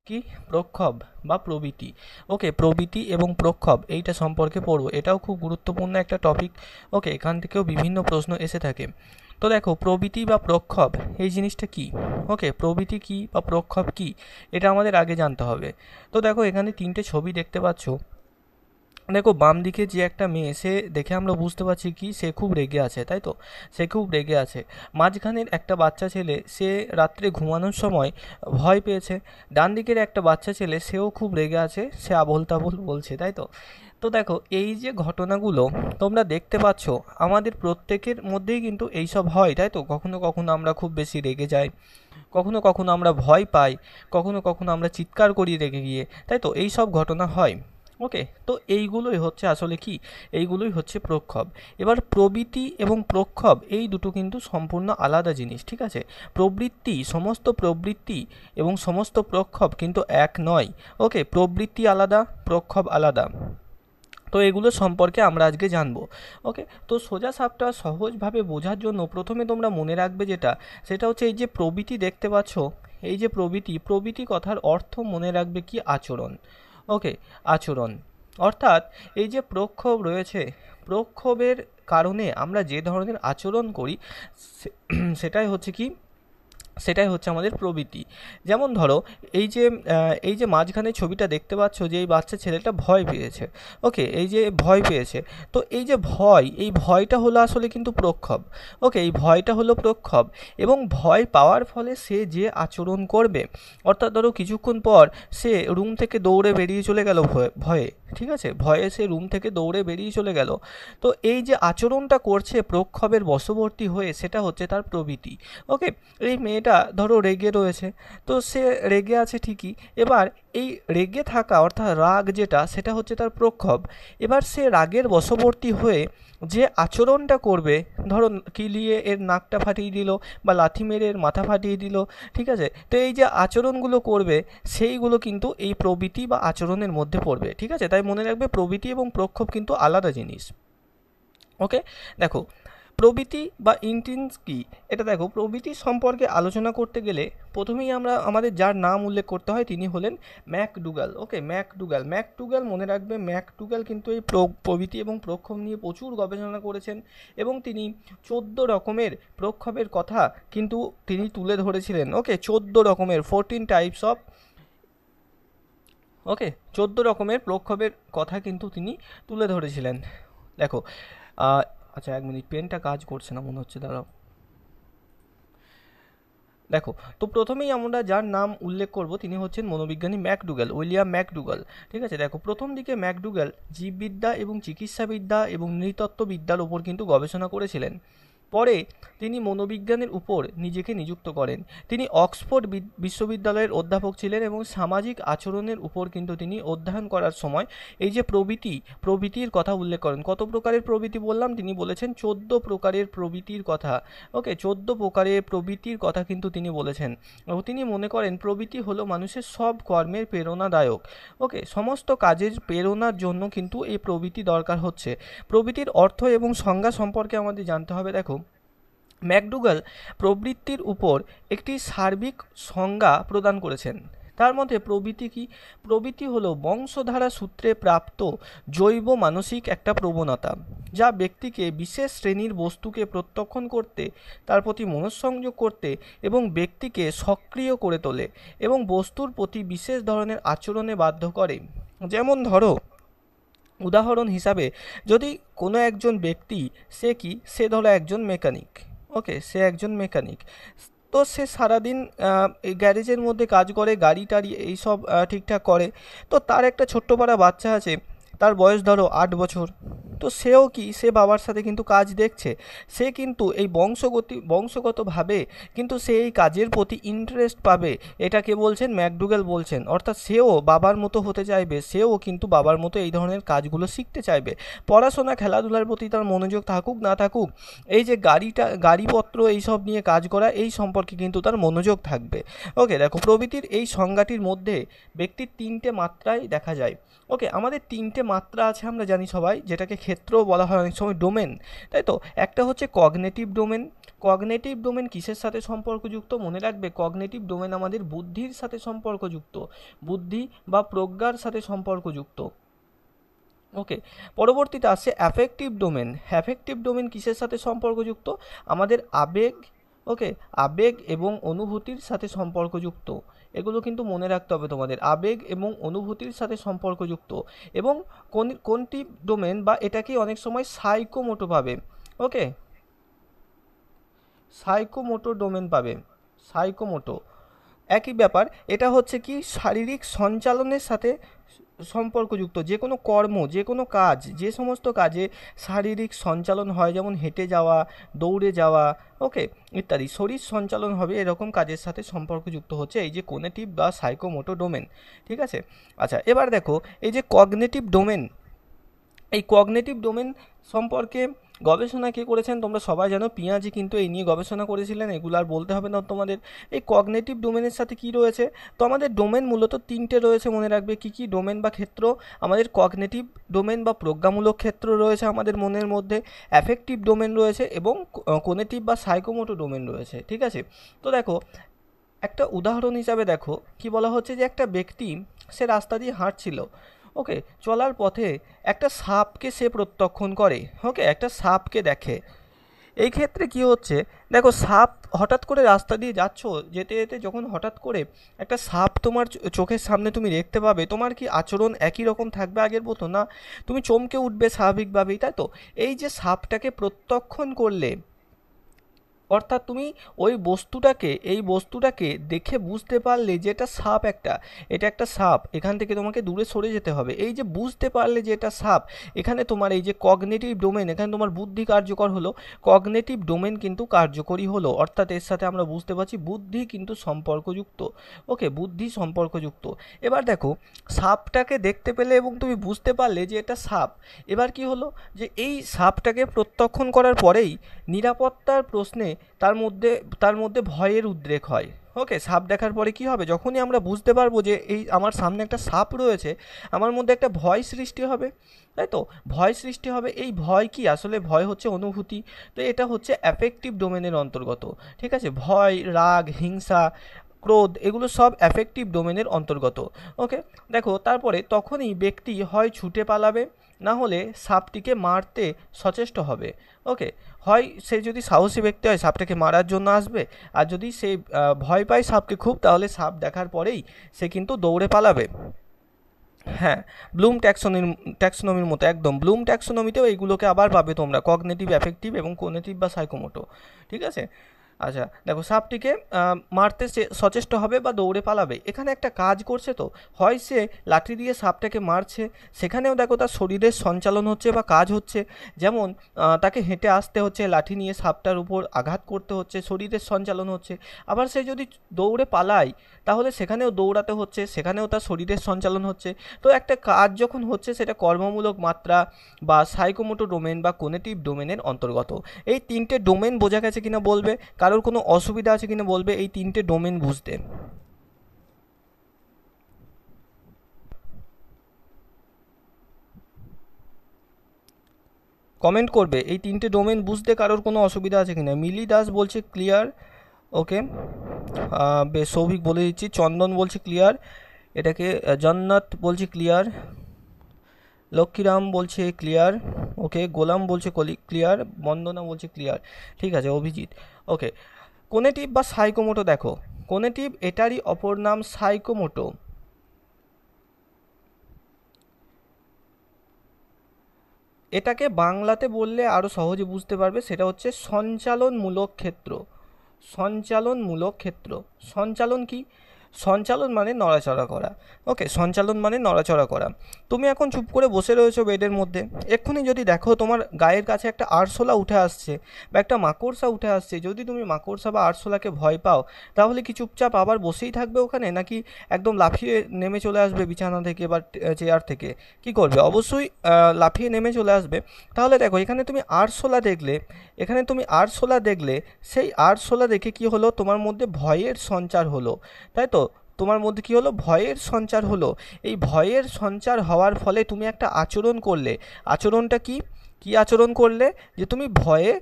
কি প্রক্ষোভ বা প্রবৃত্তি। ওকে, প্রবৃত্তি এবং প্রক্ষোভ এইটা সম্পর্কে পড়বো, এটাও খুব গুরুত্বপূর্ণ একটা টপিক। ওকে, এখান থেকেও বিভিন্ন প্রশ্ন এসে থাকে। তো দেখো, প্রবৃত্তি বা প্রক্ষোভ এই জিনিসটা কি। ওকে, প্রবৃত্তি কি বা প্রক্ষোভ কি, এটা আমাদের আগে জানতে হবে। তো দেখো, এখানে তিনটে ছবি দেখতে পাচ্ছ। দেখো, বাম দিকে যে একটা মেয়ে, সে দেখে আমরা বুঝতে পারছি কি সে খুব রেগে আছে, তাই তো। সে খুব রেগে আছে। মাঝখানের একটা বাচ্চা ছেলে, সে রাত্রে ঘুমানোর সময় ভয় পেয়েছে। ডান দিকের একটা বাচ্চা ছেলে, সেও খুব রেগে আছে, সে আবোল তাবোল বলছে, তাই তো। তো দেখো, এই যে ঘটনাগুলো তোমরা দেখতে পাচ্ছ, আমাদের প্রত্যেকের মধ্যেই কিন্তু এইসব হয়, তাই তো। কখনো কখনো আমরা খুব বেশি রেগে যাই, কখনো কখনো আমরা ভয় পাই, কখনো কখনো আমরা চিৎকার করি রেগে গিয়ে, তাই তো। এই সব ঘটনা হয়। ওকে, তো এইগুলোই হচ্ছে আসলে কি, এইগুলোই হচ্ছে প্রক্ষোভ। এবার প্রবৃত্তি এবং প্রক্ষোভ এই দুটো কিন্তু সম্পূর্ণ আলাদা জিনিস, ঠিক আছে। প্রবৃত্তি, সমস্ত প্রবৃত্তি এবং সমস্ত প্রক্ষোভ কিন্তু এক নয়। ওকে, প্রবৃত্তি আলাদা, প্রক্ষোভ আলাদা। তো এগুলো সম্পর্কে আমরা আজকে জানবো। ওকে, তো সোজা সাপটা সহজভাবে বোঝার জন্য প্রথমে তোমরা মনে রাখবে যেটা, সেটা হচ্ছে এই যে প্রবৃত্তি দেখতে পাচ্ছ, এই যে প্রবৃত্তি, প্রবৃত্তি কথার অর্থ মনে রাখবে কি আচরণ। ওকে, আচরণ। অর্থাৎ এই যে প্রক্ষোভ রয়েছে, প্রক্ষোভের কারণে আমরা যে ধরনের আচরণ করি, সেটাই হচ্ছে কি, সেটাই হচ্ছে আমাদের প্রবৃত্তি। যেমন ধরো, এই যে মাঝখানে ছবিটা দেখতে পাচ্ছ, যে এই বাচ্চা ছেলেটা ভয় পেয়েছে। ওকে, এই যে ভয় পেয়েছে, তো এই যে ভয়, এই ভয়টা হলো আসলে কিন্তু প্রক্ষোভ। ওকে, এই ভয়টা হলো প্রক্ষোভ। এবং ভয় পাওয়ার ফলে সে যে আচরণ করবে, অর্থাৎ ধরো কিছুক্ষণ পর সে রুম থেকে দৌড়ে বেরিয়ে চলে গেল ভয়ে, ঠিক আছে, ভয়ে সে রুম থেকে দৌড়ে বেরিয়ে চলে গেল। তো এই যে আচরণটা করছে প্রক্ষোভের বশবর্তী হয়ে, সেটা হচ্ছে তার প্রবৃত্তি। ওকে, এই মেয়েটা ধরো রেগে রয়েছে, তো সে রেগে আছে ঠিকই। এবার এই রেগে থাকা অর্থাৎ রাগ যেটা, সেটা হচ্ছে তার প্রক্ষোভ। এবার সে রাগের বশবর্তী হয়ে যে আচরণটা করবে, ধরো কিলিয়ে এর নাকটা ফাটিয়ে দিল, বা লাথি মেরে এর মাথা ফাটিয়ে দিল, ঠিক আছে। তো এই যে আচরণগুলো করবে, সেইগুলো কিন্তু এই প্রবৃত্তি বা আচরণের মধ্যে পড়বে, ঠিক আছে। তাই মনে রাখবে, প্রবৃত্তি এবং প্রক্ষোভ কিন্তু আলাদা জিনিস। ওকে, দেখো, প্রবৃত্তি বা ইন্টেন্স কি, এটা দেখো, প্রবৃত্তি সম্পর্কে আলোচনা করতে গেলে প্রথমেই আমরা আমাদের যার নাম উল্লেখ করতে হয়, তিনি হলেন ম্যাকডুগাল। ওকে, ম্যাকডুগাল, ম্যাকডুগাল মনে রাখবে, ম্যাকডুগাল কিন্তু এই প্রবৃত্তি এবং প্রক্ষোভ নিয়ে প্রচুর গবেষণা করেছেন। এবং তিনি 14 রকমের প্রক্ষোভের কথা কিন্তু তিনি তুলে ধরেছিলেন। ওকে, 14 রকমের, 14 টাইপস অফ, ওকে, 14 রকমের প্রক্ষোভের কথা কিন্তু তিনি তুলে ধরেছিলেন। দেখো, আহ, আচ্ছা, 1 মিনিট, পেনটা কাজ করছে না মনে হচ্ছে, দাঁড়াও। দেখো, তো প্রথমেই আমরা যার নাম উল্লেখ করব, তিনি হচ্ছেন মনোবিজ্ঞানী ম্যাকডুগাল, উইলিয়াম ম্যাকডুগাল। ঠিক আছে, দেখো, প্রথম দিকে ম্যাকডুগাল জীববিদ্যা এবং চিকিৎসাবিদ্যা এবং নৃতত্ত্ববিদ্যার ওপর কিন্তু গবেষণা করেছিলেন। পরে তিনি মনোবিজ্ঞানের উপর নিজেকে নিযুক্ত করেন। তিনি অক্সফোর্ড বিশ্ববিদ্যালয়ের অধ্যাপক ছিলেন এবং সামাজিক আচরণের উপর কিন্তু তিনি অধ্যয়ন করার সময় এই যে প্রবৃত্তির কথা উল্লেখ করেন। কত প্রকারের প্রবৃত্তি বললাম, তিনি বলেছেন 14 প্রকারের প্রবৃত্তির কথা। ওকে, 14 প্রকারের প্রবৃত্তির কথা কিন্তু তিনি বলেছেন। এবং তিনি মনে করেন প্রবৃত্তি হলো মানুষের সব কর্মের প্রেরণাদায়ক। ওকে, সমস্ত কাজের প্রেরণার জন্য কিন্তু এই প্রবৃত্তি দরকার হচ্ছে। প্রবৃত্তির অর্থ এবং সংজ্ঞা সম্পর্কে আমাদের জানতে হবে। দেখো, ম্যাকডুগাল প্রবৃত্তির উপর একটি সার্বিক সংজ্ঞা প্রদান করেছেন। তার মধ্যে প্রবৃত্তি কি, প্রবৃত্তি হলো বংশধারা সূত্রে প্রাপ্ত জৈব মানসিক একটা প্রবণতা, যা ব্যক্তিকে বিশেষ শ্রেণীর বস্তুকে প্রত্যক্ষণ করতে, তার প্রতি মনঃসংযোগ করতে এবং ব্যক্তিকে সক্রিয় করে তোলে এবং বস্তুর প্রতি বিশেষ ধরনের আচরণে বাধ্য করে। যেমন ধরো, উদাহরণ হিসাবে, যদি কোনো একজন ব্যক্তি, সে ধরো একজন মেকানিক। ওকে, সে একজন মেকানিক। তো সে সারাদিন এই গ্যারেজের মধ্যে কাজ করে, গাড়ি টাড়ি এইসব ঠিকঠাক করে। তো তার একটা ছোট্ট পাড়া বাচ্চা আছে, তার বয়স ধরো 8 বছর। তো সেও কি, সে বাবার সাথে কিন্তু কাজ দেখছে। সে কিন্তু এই বংশগতভাবে কিন্তু সে এই কাজের প্রতি ইন্টারেস্ট পাবে। এটাকে বলছেন ম্যাকডুগাল বলছেন, অর্থাৎ সেও বাবার মতো হতে চাইবে, সেও কিন্তু বাবার মতো এই ধরনের কাজগুলো শিখতে চাইবে। পড়াশোনা খেলাধুলার প্রতি তার মনোযোগ থাকুক না থাকুক, এই যে গাড়িপত্র এইসব নিয়ে কাজ করা, এই সম্পর্কে কিন্তু তার মনোযোগ থাকবে। ওকে, দেখো, প্রবৃত্তির এই সংজ্ঞাটির মধ্যে ব্যক্তির 3টে মাত্রায় দেখা যায়। ওকে, আমাদের 3টে মাত্রা আছে, আমরা জানি সবাই, যেটাকে ক্ষেত্র বলা হয় অনেক সময়, ডোমেন, তাই তো। একটা হচ্ছে কগনেটিভ ডোমেন, কগনিটিভ ডোমেন কিসের সাথে সম্পর্কযুক্ত? মনে রাখবে, কগনিটিভ ডোমেন আমাদের বুদ্ধির সাথে সম্পর্কযুক্ত, বুদ্ধি বা প্রজ্ঞার সাথে সম্পর্কযুক্ত। ওকে, পরবর্তীতে আসছে অ্যাফেক্টিভ ডোমেন। অ্যাফেক্টিভ ডোমেন কিসের সাথে সম্পর্কযুক্ত? আমাদের আবেগ, ওকে, আবেগ এবং অনুভূতির সাথে সম্পর্কযুক্ত। এগুলো কিন্তু মনে রাখতে হবে তোমাদের, আবেগ এবং অনুভূতির সাথে সম্পর্কযুক্ত। এবং কোনটি ডোমেন বা এটাকে অনেক সময় সাইকোমোটো পাবে। ওকে, সাইকোমোটো ডোমেন পাবে, সাইকোমোটো একই ব্যাপার। এটা হচ্ছে কি শারীরিক সঞ্চালনের সাথে সম্পর্কযুক্ত। যে কোনো কর্ম, যে কোনো কাজ, যে সমস্ত কাজে শারীরিক সঞ্চালন হয়, যেমন হেঁটে যাওয়া, দৌড়ে যাওয়া, ওকে, ইত্যাদি শরীর সঞ্চালন হবে, এরকম কাজের সাথে সম্পর্কযুক্ত হচ্ছে এই যে কোগনিটিভ বা সাইকোমোটো ডোমেন। ঠিক আছে, আচ্ছা এবার দেখো এই যে কগনিটিভ ডোমেন, এই কগনিটিভ ডোমেন সম্পর্কে গবেষণা কে করেছেন তোমরা সবাই জানো, পিঁয়াজি কিন্তু এই নিয়ে গবেষণা করেছিলেন, এগুলো আর বলতে হবে না তোমাদের। এই কগনিটিভ ডোমেনের সাথে কি রয়েছে? তো আমাদের ডোমেন মূলত তিনটে রয়েছে, মনে রাখবে কি কি ডোমেন বা ক্ষেত্র। আমাদের কগনিটিভ ডোমেন বা প্রজ্ঞামূলক ক্ষেত্র রয়েছে আমাদের মনের মধ্যে, অ্যাফেক্টিভ ডোমেন রয়েছে এবং কোগনিটিভ বা সাইকোমোটো ডোমেন রয়েছে। ঠিক আছে, তো দেখো একটা উদাহরণ হিসাবে দেখো কি বলা হচ্ছে, যে একটা ব্যক্তি সে রাস্তা দিয়ে হাঁটছিল, ওকে, চলার পথে একটা সাপকে সে প্রত্যক্ষণ করে, ওকে, একটা সাপকে দেখে। এই ক্ষেত্রে কি হচ্ছে, দেখো সাপ হঠাৎ করে রাস্তা দিয়ে যাচ্ছ, যেতে যেতে যখন হঠাৎ করে একটা সাপ তোমার চোখের সামনে তুমি দেখতে পাবে, তোমার কি আচরণ একই রকম থাকবে আগের মতো? না, তুমি চমকে উঠবে স্বাভাবিকভাবেই, তাই তো? এই যে সাপটাকে প্রত্যক্ষণ করলে, অর্থাৎ তুমি ওই বস্তুটাকে, এই বস্তুটাকে দেখে বুঝতে পারলে যে এটা সাপ, এটা একটা সাপ, এখান থেকে তোমাকে দূরে সরে যেতে হবে। এই যে বুঝতে পারলে যে এটা সাপ, এখানে তোমার এই যে কগনিটিভ ডোমেন, এখানে তোমার বুদ্ধি কার্যকর হলো, কগনিটিভ ডোমেন কিন্তু কার্যকরী হলো, অর্থাৎ এর সাথে আমরা বুঝতে পারছি বুদ্ধি কিন্তু সম্পর্কযুক্ত। ওকে, বুদ্ধি সম্পর্কযুক্ত। এবার দেখো সাপটাকে দেখতে পেলে এবং তুমি বুঝতে পারলে যে এটা সাপ, এবার কি হলো, যে এই সাপটাকে প্রত্যক্ষণ করার পরেই নিরাপত্তার প্রশ্নে তার মধ্যে ভয়ের উদ্রেক হয়। ওকে, সাপ দেখার পরে কি হবে, যখনই আমরা বুঝতে পারবো যে এই আমার সামনে একটা সাপ রয়েছে, আমার মধ্যে একটা ভয় সৃষ্টি হবে, তাই তো? ভয় সৃষ্টি হবে। এই ভয় কি, আসলে ভয় হচ্ছে অনুভূতি। তো এটা হচ্ছে অ্যাফেক্টিভ ডোমেনের অন্তর্গত। ঠিক আছে, ভয়, রাগ, হিংসা, ক্রোধ, এগুলো সব অ্যাফেক্টিভ ডোমেনের অন্তর্গত। ওকে, দেখো তারপরে তখনই ব্যক্তি হয় ছুটে পালাবে, না হলে সাপটিকে মারতে সচেষ্ট হবে। ওকে, হয় সে যদি সাহসী ব্যক্তি হয় সাপটাকে মারার জন্য আসবে, আর যদি সে ভয় পায় সাপকে খুব, তাহলে সাপ দেখার পরেই সে কিন্তু দৌড়ে পালাবে। হ্যাঁ, ব্লুম ট্যাক্সোনমির মতো একদম, ব্লুম ট্যাক্সোনমিতেও এইগুলোকে আবার পাবে তোমরা, কগনিটিভ, অ্যাফেক্টিভ এবং কোগনিটিভ বা সাইকোমোটো। ঠিক আছে, আচ্ছা দেখো সাপটিকে মারতে সে সচেষ্ট হবে বা দৌড়ে পালাবে, এখানে একটা কাজ করছে। তো হয় সে লাঠি দিয়ে সাপটাকে মারছে, সেখানেও দেখো তার শরীরের সঞ্চালন হচ্ছে বা কাজ হচ্ছে, যেমন তাকে হেঁটে আসতে হচ্ছে, লাঠি নিয়ে সাপটার উপর আঘাত করতে হচ্ছে, শরীরের সঞ্চালন হচ্ছে। আবার সে যদি দৌড়ে পালায়, তাহলে সেখানেও দৌড়াতে হচ্ছে, সেখানেও তার শরীরের সঞ্চালন হচ্ছে। তো একটা কাজ যখন হচ্ছে সেটা কর্মমূলক মাত্রা বা সাইকোমোটো ডোমেন বা কোগনিটিভ ডোমেনের অন্তর্গত। এই তিনটে ডোমেন বোঝা গেছে কিনা বলবে, কারোর কোনো অসুবিধা আছে কিনা বলবে এই তিনটে ডোমেন বুঝতে? কমেন্ট করবে এই তিনটে ডোমেন বুঝতে কারোর কোনো অসুবিধা আছে কিনা। মিলি দাস বলছে ক্লিয়ার। ওকে, বেশ, সৌভিক বলে দিচ্ছি, চন্দন বলছে ক্লিয়ার, এটাকে জান্নাত বলছে ক্লিয়ার, লক্ষ্মীরাম বলছে ক্লিয়ার, ওকে, গোলাম বলছে ক্লিয়ার, বন্দনা বলছে ক্লিয়ার। ঠিক আছে, অভিজিৎ। ওকে, কোগনিটিভ বা সাইকোমোটো, দেখো কোগনিটিভ এটারই অপর নাম সাইকোমোটো। এটাকে বাংলাতে বললে আরও সহজে বুঝতে পারবে, সেটা হচ্ছে সঞ্চালনমূলক ক্ষেত্র। সঞ্চালনমূলক ক্ষেত্র, সঞ্চালন কি? সঞ্চালন মানে নড়াচড়া করা। ওকে, সঞ্চালন মানে নড়াচড়া করা। তুমি এখন চুপ করে বসে রয়েছো বেডের মধ্যে, এক্ষুনি যদি দেখো তোমার গায়ের কাছে একটা আরশোলা উঠে আসছে বা একটা মাকড়সা উঠে আসছে, যদি তুমি মাকড়সা বা আরশোলাকে ভয় পাও, তাহলে কি চুপচাপ আবার বসেই থাকবে ওখানে, নাকি একদম লাফিয়ে নেমে চলে আসবে বিছানা থেকে বা চেয়ার থেকে? কি করবে? অবশ্যই লাফিয়ে নেমে চলে আসবে। তাহলে দেখো এখানে তুমি আরশোলা দেখলে, সেই আরশোলা দেখে কি হলো, তোমার মধ্যে ভয়ের সঞ্চার হলো, তাই তো? তোমার মধ্যে কি হলো, ভয়ের সঞ্চার হলো। এই ভয়ের সঞ্চার হওয়ার ফলে তুমি একটা আচরণ করলে, আচরণটা কি? কি আচরণ করলে, যে তুমি ভয়ে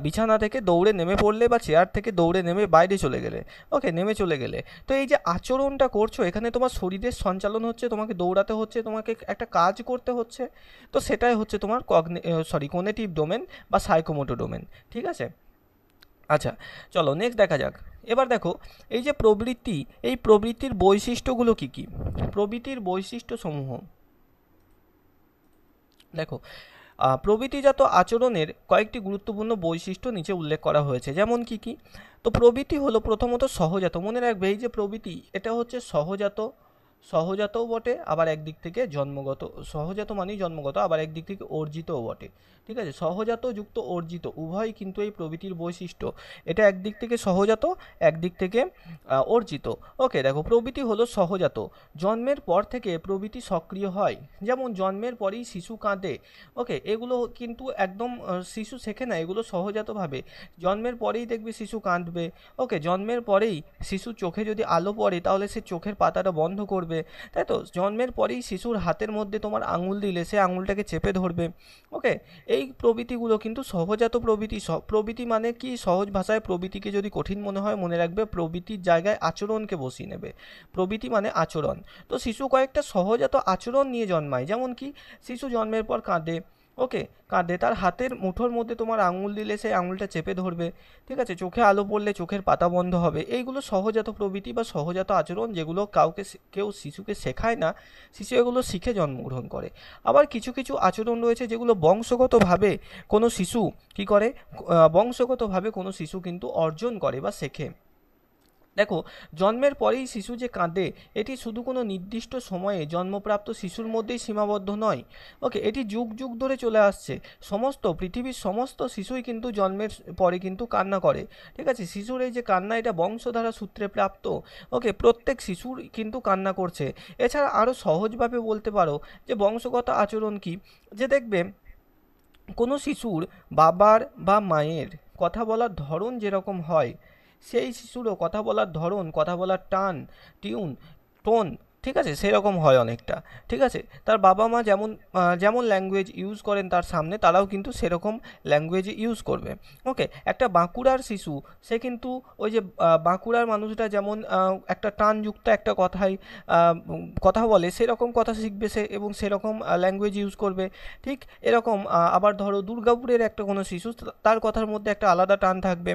বিছানা থেকে দৌড়ে নেমে পড়লে বা চেয়ার থেকে দৌড়ে নেমে বাইরে চলে গেলে, ওকে, নেমে চলে গেলে। তো এই যে আচরণটা করছো, এখানে তোমার শরীরের সঞ্চালন হচ্ছে, তোমাকে দৌড়াতে হচ্ছে, তোমাকে একটা কাজ করতে হচ্ছে। তো সেটাই হচ্ছে তোমার কোগনিটিভ ডোমেন বা সাইকোমোটর ডোমেন। ঠিক আছে। আচ্ছা, চলো নেক্সট দেখা যাক। এবার দেখো, এই যে প্রবৃত্তি, এই প্রবৃত্তির বৈশিষ্ট্যগুলো কি কি? প্রবৃত্তির বৈশিষ্ট্য সমূহ দেখো, প্রবৃত্তিজাত আচরণের কয়েকটি গুরুত্বপূর্ণ বৈশিষ্ট্য নিচে উল্লেখ করা হয়েছে, যেমন কি কি? তো প্রবৃত্তি হলো প্রথমত সহজাত। মনে রাখবে, এই যে প্রবৃত্তি, এটা হচ্ছে সহজাত, সহজাতও বটে, আবার একদিক থেকে জন্মগত। সহজাত মানেই জন্মগত, আবার একদিক থেকে অর্জিতও বটে। ঠিক আছে, সহজাত যুক্ত অর্জিত উভয় কিন্তু এই প্রবৃত্তির বৈশিষ্ট্য। এটা একদিক থেকে সহজাত, একদিক থেকে অর্জিত। ওকে, দেখো, প্রবৃত্তি হলো সহজাত। জন্মের পর থেকে প্রবৃত্তি সক্রিয় হয়। যেমন জন্মের পরেই শিশু কাঁদে। ওকে, এগুলো কিন্তু একদম শিশু শেখে না, এগুলো সহজাতভাবে জন্মের পরেই দেখবে শিশু কাঁদবে। ওকে, জন্মের পরেই শিশু চোখে যদি আলো পড়ে তাহলে সে চোখের পাতাটা বন্ধ করবে, তাই তো? জন্মের পরেই শিশুর হাতের মধ্যে তোমার আঙুল দিলে সে আঙুলটাকে চেপে ধরবে। ওকে, এই প্রবৃত্তিগুলো কিন্তু সহজাত প্রবৃত্তি। প্রবৃত্তি মানে কি? সহজ ভাষায় প্রবৃত্তিকে যদি কঠিন মনে হয়, মনে রাখবে প্রবৃত্তির জায়গায় আচরণকে বসিয়ে নেবে। প্রবৃত্তি মানে আচরণ। তো শিশু কয়েকটা সহজাত আচরণ নিয়ে জন্মায়, যেমন কি? শিশু জন্মের পর কাঁদে। ওকে, কাঁদে, তার হাতের মুঠোর মধ্যে তোমার আঙুল দিলে সেই আঙুলটা চেপে ধরবে। ঠিক আছে, চোখে আলো পড়লে চোখের পাতা বন্ধ হবে। এইগুলো সহজাত প্রবৃত্তি বা সহজাত আচরণ, যেগুলো কেউ শিশুকে শেখায় না, শিশু এগুলো শিখে জন্মগ্রহণ করে। আবার কিছু কিছু আচরণ রয়েছে যেগুলো বংশগতভাবে কোনো শিশু কি করে, বংশগতভাবে কোনো শিশু কিন্তু অর্জন করে বা শেখে। দেখো, জন্মের পরেই শিশু যে কাঁদে, এটি শুধু কোনো নির্দিষ্ট সময়ে জন্মপ্রাপ্ত শিশুর মধ্যেই সীমাবদ্ধ নয়। ওকে, এটি যুগ যুগ ধরে চলে আসছে। পৃথিবীর সমস্ত শিশুই কিন্তু জন্মের পরে কিন্তু কান্না করে। ঠিক আছে, শিশুর এই যে কান্না, এটা বংশধারা সূত্রে প্রাপ্ত। ওকে, প্রত্যেক শিশুর কিন্তু কান্না করছে। এছাড়া আরও সহজভাবে বলতে পারো যে বংশগত আচরণ কি, যে দেখবে কোনো শিশুর বাবার বা মায়ের কথা বলার ধরন যেরকম হয়, সেই শিশুরও কথা বলার ধরন, কথা বলার টোন, ঠিক আছে, সেরকম হয় অনেকটা। ঠিক আছে, তার বাবা মা যেমন যেমন ল্যাঙ্গুয়েজ ইউজ করেন তার সামনে, তারাও কিন্তু সেরকম ল্যাঙ্গুয়েজ ইউজ করবে। ওকে, একটা বাঁকুড়ার শিশু, সে কিন্তু ওই যে বাঁকুড়ার মানুষরা যেমন একটা টানযুক্ত একটা কথায় কথা বলে, সেরকম কথা শিখবে সে এবং সেরকম ল্যাঙ্গুয়েজ ইউজ করবে। ঠিক এরকম আবার ধরো দুর্গাপুরের একটা কোনো শিশু, তার কথার মধ্যে একটা আলাদা টান থাকবে।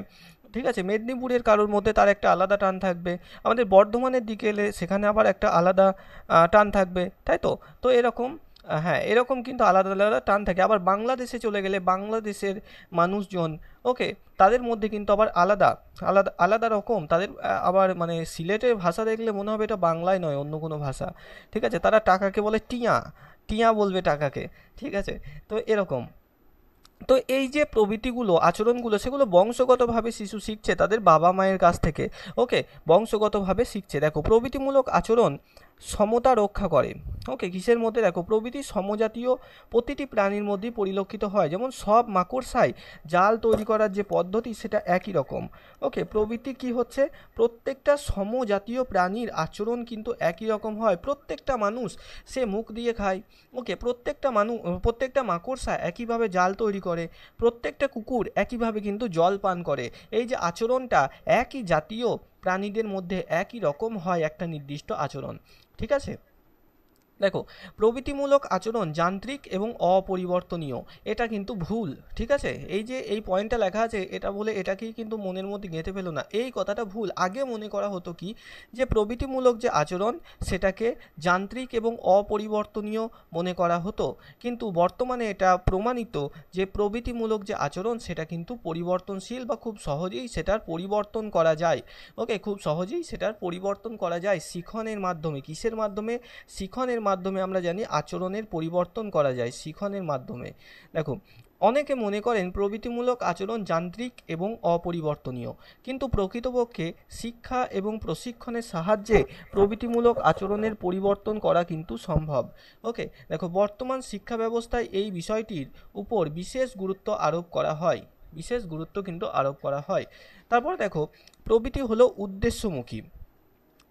ঠিক আছে, মেদিনীপুরের কারোর মধ্যে তার একটা আলাদা টান থাকবে। আমাদের বর্ধমানের দিকে এলে সেখানে আবার একটা আলাদা টান থাকবে, তাই তো? তো এরকম হ্যাঁ, এরকম কিন্তু আলাদা আলাদা টান থাকে। আবার বাংলাদেশে চলে গেলে বাংলাদেশের মানুষজন, ওকে, তাদের মধ্যে কিন্তু আবার আলাদা আলাদা আলাদা রকম তাদের আবার মানে সিলেটের ভাষা দেখলে মনে হবে এটা বাংলায় নয়, অন্য কোনো ভাষা। ঠিক আছে, তারা টাকাকে বলে টিয়া, টিয়া বলবে টাকাকে। ঠিক আছে, তো এরকম। তো এই যে প্রবৃত্তিগুলো, আচরণগুলো, সেগুলো বংশগতভাবে শিশু শিখছে তাদের বাবা মায়ের কাছ থেকে। ওকে, বংশগতভাবে শিখছে। দেখো, প্রবৃত্তিমূলক আচরণ সমতা রক্ষা করে। ওকে, কিসের মধ্যে? দেখো, প্রবৃত্তি সমজাতীয় প্রতিটি প্রাণীর মধ্যেই পরিলক্ষিত হয়। যেমন সব মাকড়সায় জাল তৈরি করার যে পদ্ধতি, সেটা একই রকম। ওকে, প্রবৃত্তি কি হচ্ছে? প্রত্যেকটা সমজাতীয় প্রাণীর আচরণ কিন্তু একই রকম হয়। প্রত্যেকটা মানুষ সে মুখ দিয়ে খায়। ওকে, প্রত্যেকটা মাকড়সা একইভাবে জাল তৈরি করে, প্রত্যেকটা কুকুর একইভাবে কিন্তু জল পান করে। এই যে আচরণটা একই জাতীয় প্রাণীদের মধ্যে একই রকম হয়, একটা নির্দিষ্ট আচরণ। ঠিক আছে, দেখো, প্রবৃত্তিমূলক আচরণ যান্ত্রিক এবং অপরিবর্তনীয়, এটা কিন্তু ভুল। ঠিক আছে, এই যে এই পয়েন্টটা লেখা আছে, এটা বলে এটাকেই কিন্তু মনের মধ্যে গেঁথে ফেলো না, এই কথাটা ভুল। আগে মনে করা হতো কি, যে প্রবৃত্তিমূলক যে আচরণ সেটাকে যান্ত্রিক এবং অপরিবর্তনীয় মনে করা হতো, কিন্তু বর্তমানে এটা প্রমাণিত যে প্রবৃত্তিমূলক যে আচরণ সেটা কিন্তু পরিবর্তনশীল, বা খুব সহজেই সেটার পরিবর্তন করা যায়। ওকে, খুব সহজেই সেটার পরিবর্তন করা যায় শিখনের মাধ্যমে। কিসের মাধ্যমে? শিখনের মাধ্যমে আমরা জানি আচরণের পরিবর্তন করা যায় শিখনের মাধ্যমে। দেখো, অনেকে মনে করেন প্রবৃত্তিমূলক আচরণ যান্ত্রিক এবং অপরিবর্তনীয়, কিন্তু প্রকৃতপক্ষে শিক্ষা এবং প্রশিক্ষণের সাহায্যে প্রবৃত্তিমূলক আচরণের পরিবর্তন করা কিন্তু সম্ভব। ওকে, দেখো, বর্তমান শিক্ষা ব্যবস্থায় এই বিষয়টির উপর বিশেষ গুরুত্ব আরোপ করা হয়, বিশেষ গুরুত্ব কিন্তু আরোপ করা হয়। তারপর দেখো, প্রবৃত্তি হলো উদ্দেশ্যমুখী।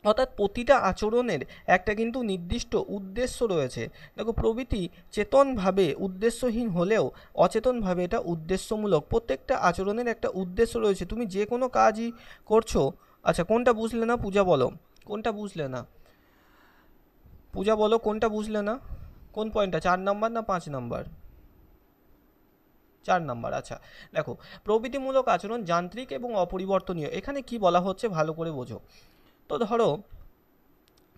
অর্থাৎ প্রতিটা আচরণের একটা কিন্তু নির্দিষ্ট উদ্দেশ্য রয়েছে। দেখো, প্রবৃত্তি চেতনভাবে উদ্দেশ্যহীন হলেও অচেতনভাবে এটা উদ্দেশ্যমূলক। প্রত্যেকটা আচরণের একটা উদ্দেশ্য রয়েছে। তুমি যে কোনো কাজই করছো। আচ্ছা, কোনটা বুঝলে না পূজা বলো, কোনটা বুঝলে না? পূজা বলো কোনটা বুঝলে না, কোন পয়েন্টটা, 4 নম্বর না 5 নম্বর? 4 নম্বর। আচ্ছা, দেখো, প্রবৃত্তিমূলক আচরণ যান্ত্রিক এবং অপরিবর্তনীয়। এখানে কি বলা হচ্ছে ভালো করে বোঝো। তো ধরো,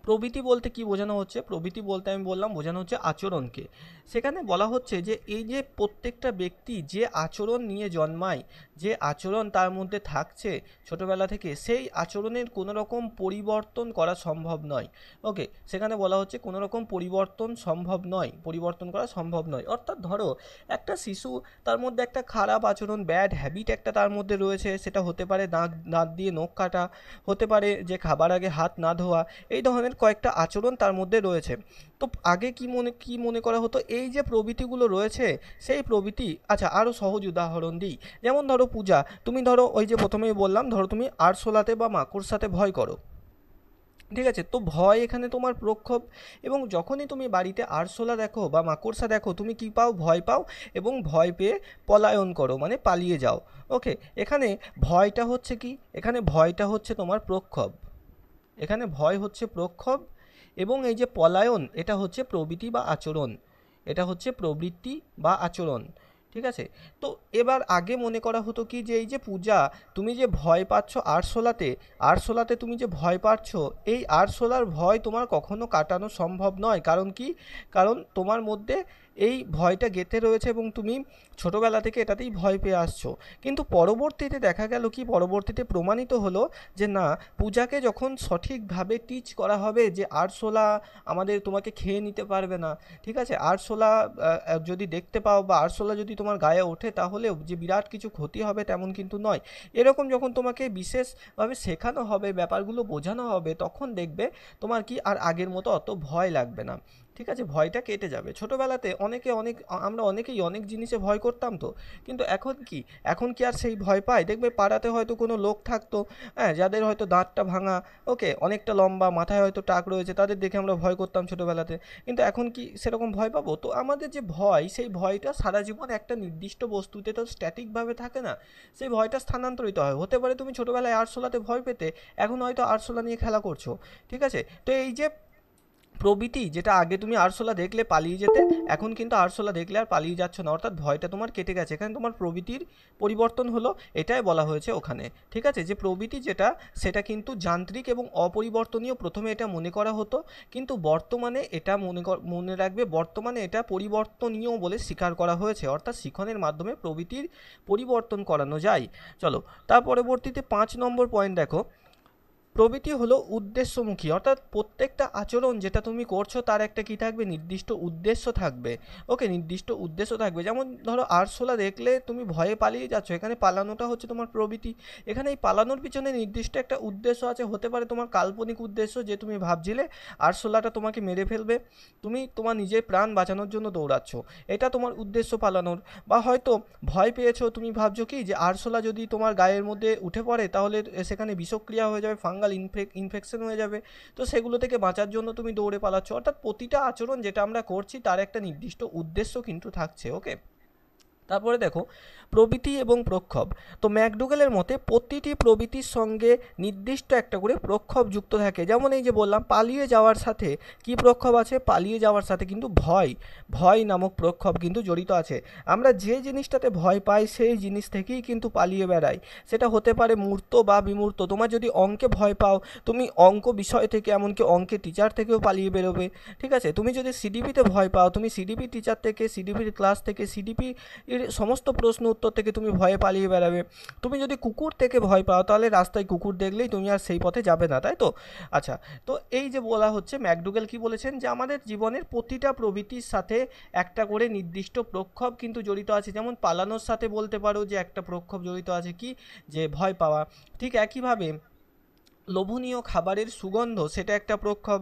প্রবৃত্তি বলতে কি বোঝানো হচ্ছে? প্রবৃত্তি বলতে আমি বললাম বোঝানো হচ্ছে আচরণকে। সেখানে বলা হচ্ছে যে এই যে প্রত্যেকটা ব্যক্তি যে আচরণ নিয়ে জন্মায়, যে আচরণ তার মধ্যে থাকছে ছোটবেলা থেকে, সেই আচরণের কোনো রকম পরিবর্তন করা সম্ভব নয়। ওকে, সেখানে বলা হচ্ছে কোনো রকম পরিবর্তন সম্ভব নয়, পরিবর্তন করা সম্ভব নয়। অর্থাৎ ধরো, একটা শিশু, তার মধ্যে একটা খারাপ আচরণ, ব্যাড হ্যাবিট একটা তার মধ্যে রয়েছে। সেটা হতে পারে দাঁত দিয়ে নখ কাটা, হতে পারে যে খাবার আগে হাত না ধোয়া, এই ধরনের কয়েকটা আচরণ তার মধ্যে রয়েছে। তো আগে কি মনে করা হতো, এই যে প্রবৃত্তিগুলো রয়েছে, সেই প্রবৃত্তি, আচ্ছা আরও সহজ উদাহরণ দিই। যেমন ধরো পূজা, তুমি ধরো ওই যে প্রথমেই বললাম, ধরো তুমি আরশোলাতে বা মাকড়সাতে ভয় করো, ঠিক আছে? তো ভয় এখানে তোমার প্রক্ষোভ। এবং যখনই তুমি বাড়িতে আরশোলা দেখো বা মাকড়সা দেখো, তুমি কি পাও? ভয় পাও। এবং ভয় পেয়ে পলায়ন করো, মানে পালিয়ে যাও। ওকে, এখানে ভয়টা হচ্ছে কি? এখানে ভয়টা হচ্ছে তোমার প্রক্ষোভ। এখানে ভয় হচ্ছে প্রক্ষোভ, এবং এই যে পলায়ন, এটা হচ্ছে প্রবৃত্তি বা আচরণ। এটা হচ্ছে প্রবৃত্তি বা আচরণ, ঠিক আছে? তো এবার আগে মনে করা হতো কি, যে এই যে পূজা, তুমি যে ভয় পাচ্ছ আরশোলাতে, আরশোলাতে তুমি যে ভয় পাচ্ছ, এই আরশোলার ভয় তোমার কখনো কাটানো সম্ভব নয়। কারণ কি? কারণ তোমার মধ্যে এই ভয়টা গেঁথে রয়েছে এবং তুমি ছোটবেলা থেকে এটাতেই ভয় পেয়ে আসছো। কিন্তু পরবর্তীতে দেখা গেল কি, পরবর্তীতে প্রমাণিত হলো যে না, পূজাকে যখন সঠিকভাবে টিচ করা হবে যে আরশোলা আমাদের তোমাকে খেয়ে নিতে পারবে না, ঠিক আছে? আরশোলা যদি দেখতে পাও বা আরশোলা যদি তোমার গায়ে ওঠে, তাহলেও যে বিরাট কিছু ক্ষতি হবে তেমন কিন্তু নয়। এরকম যখন তোমাকে বিশেষভাবে শেখানো হবে, ব্যাপারগুলো বোঝানো হবে, তখন দেখবে তোমার কি আর আগের মতো অত ভয় লাগবে না। ঠিক আছে, ভয়টা কেটে যাবে। ছোটবেলাতে আমরা অনেকেই অনেক জিনিসে ভয় করতাম তো, কিন্তু এখন কি আর সেই ভয় পাই? দেখবে পাড়াতে হয়তো কোনো লোক থাকতো, হ্যাঁ, যাদের হয়তো দাঁতটা ভাঙা, ওকে, অনেকটা লম্বা, মাথায় হয়তো টাক রয়েছে, তাদের দেখে আমরা ভয় করতাম ছোটবেলাতে। কিন্তু এখন কি সেরকম ভয় পাবো? তো আমাদের যে ভয়, সেই ভয়টা সারা জীবন একটা নির্দিষ্ট বস্তুতে তো স্ট্যাটিকভাবে থাকে না, সেই ভয়টা স্থানান্তরিত হয়। হতে পারে তুমি ছোটবেলায় আরশোলাতে ভয় পেতে, এখন হয়তো আরশোলা নিয়ে খেলা করছো, ঠিক আছে? তো এই যে প্রবৃত্তি, যেটা আগে তুমি আরশোলা দেখলে পালিয়ে যেতে, এখন কিন্তু আরশোলা দেখলে আর পালিয়ে যাচ্ছ না, অর্থাৎ ভয়টা তোমার কেটে গেছে। এখানে তোমার প্রবৃত্তির পরিবর্তন হলো, এটাই বলা হয়েছে ওখানে, ঠিক আছে? যে প্রবৃত্তি যেটা, সেটা কিন্তু যান্ত্রিক এবং অপরিবর্তনীয়, প্রথমে এটা মনে করা হতো, কিন্তু বর্তমানে এটা মনে রাখবে, বর্তমানে এটা পরিবর্তনীয় বলে স্বীকার করা হয়েছে। অর্থাৎ শিখনের মাধ্যমে প্রবৃত্তির পরিবর্তন করানো যায়। চলো, তার পরবর্তীতে 5 নম্বর পয়েন্ট দেখো। প্রবৃত্তি হলো উদ্দেশ্যমুখী, অর্থাৎ প্রত্যেকটা আচরণ যেটা তুমি করছো, তার একটা কি থাকবে? নির্দিষ্ট উদ্দেশ্য থাকবে। ওকে, নির্দিষ্ট উদ্দেশ্য থাকবে। যেমন ধরো, আরশোলা দেখলে তুমি ভয়ে পালিয়ে যাচ্ছ, এখানে পালানোটা হচ্ছে তোমার প্রবৃত্তি। এখানে এই পালানোর পিছনে নির্দিষ্ট একটা উদ্দেশ্য আছে। হতে পারে তোমার কাল্পনিক উদ্দেশ্য, যে তুমি ভাবছিলে আরশোলাটা তোমাকে মেরে ফেলবে, তুমি তোমার নিজের প্রাণ বাঁচানোর জন্য দৌড়াচ্ছ, এটা তোমার উদ্দেশ্য পালানোর। বা হয়তো ভয় পেয়েছো, তুমি ভাবছো কি, যে আরশোলা যদি তোমার গায়ের মধ্যে উঠে পড়ে, তাহলে সেখানে বিষক্রিয়া হয়ে যাবে, ফাঙ্গাল ইনফেকশন হয়ে যাবে। তো সেগুলো থেকে বাঁচার জন্য তুমি দৌড়ে পালাচ্ছ। অর্থাৎ প্রতিটা আচরণ যেটা আমরা করছি, তার একটা নির্দিষ্ট উদ্দেশ্য কিন্তু থাকছে। ওকে, তারপরে দেখো, প্রবৃত্তি এবং প্রক্ষোভ। তো ম্যাকডুগালের মতে প্রতিটি প্রবৃত্তির সঙ্গে নির্দিষ্ট একটা করে প্রক্ষোভ যুক্ত থাকে। যেমন এই যে বললাম, পালিয়ে যাওয়ার সাথে কি প্রক্ষোভ আছে? পালিয়ে যাওয়ার সাথে কিন্তু ভয়, ভয় নামক প্রক্ষোভ কিন্তু জড়িত আছে। আমরা যে জিনিসটাতে ভয় পাই, সেই জিনিস থেকেই কিন্তু পালিয়ে বেড়াই। সেটা হতে পারে মূর্ত বা বিমূর্ত। তোমার যদি অঙ্কে ভয় পাও, তুমি অঙ্ক বিষয় থেকে, এমনকি অঙ্কের টিচার থেকেও পালিয়ে বেরোবে, ঠিক আছে? তুমি যদি সিডিপিতে ভয় পাও, তুমি সিডিপি টিচার থেকে, সিডিপির ক্লাস থেকে, সিডিপি এর সমস্ত প্রশ্ন উত্তর থেকে তুমি ভয়ে পালিয়ে বেড়াবে। তুমি যদি কুকুর থেকে ভয় পাও, তাহলে রাস্তায় কুকুর দেখলেই তুমি আর সেই পথে যাবে না, তাই তো? আচ্ছা, তো এই যে বলা হচ্ছে, ম্যাকডুগাল কি বলেছেন, যে আমাদের জীবনের প্রতিটা প্রবৃত্তির সাথে একটা করে নির্দিষ্ট প্রক্ষোভ কিন্তু জড়িত আছে। যেমন পালানোর সাথে বলতে পারো যে একটা প্রক্ষোভ জড়িত আছে, কি, যে ভয় পাওয়া। ঠিক একইভাবে লোভনীয় খাবারের সুগন্ধ সেটা একটা প্রক্ষোভ।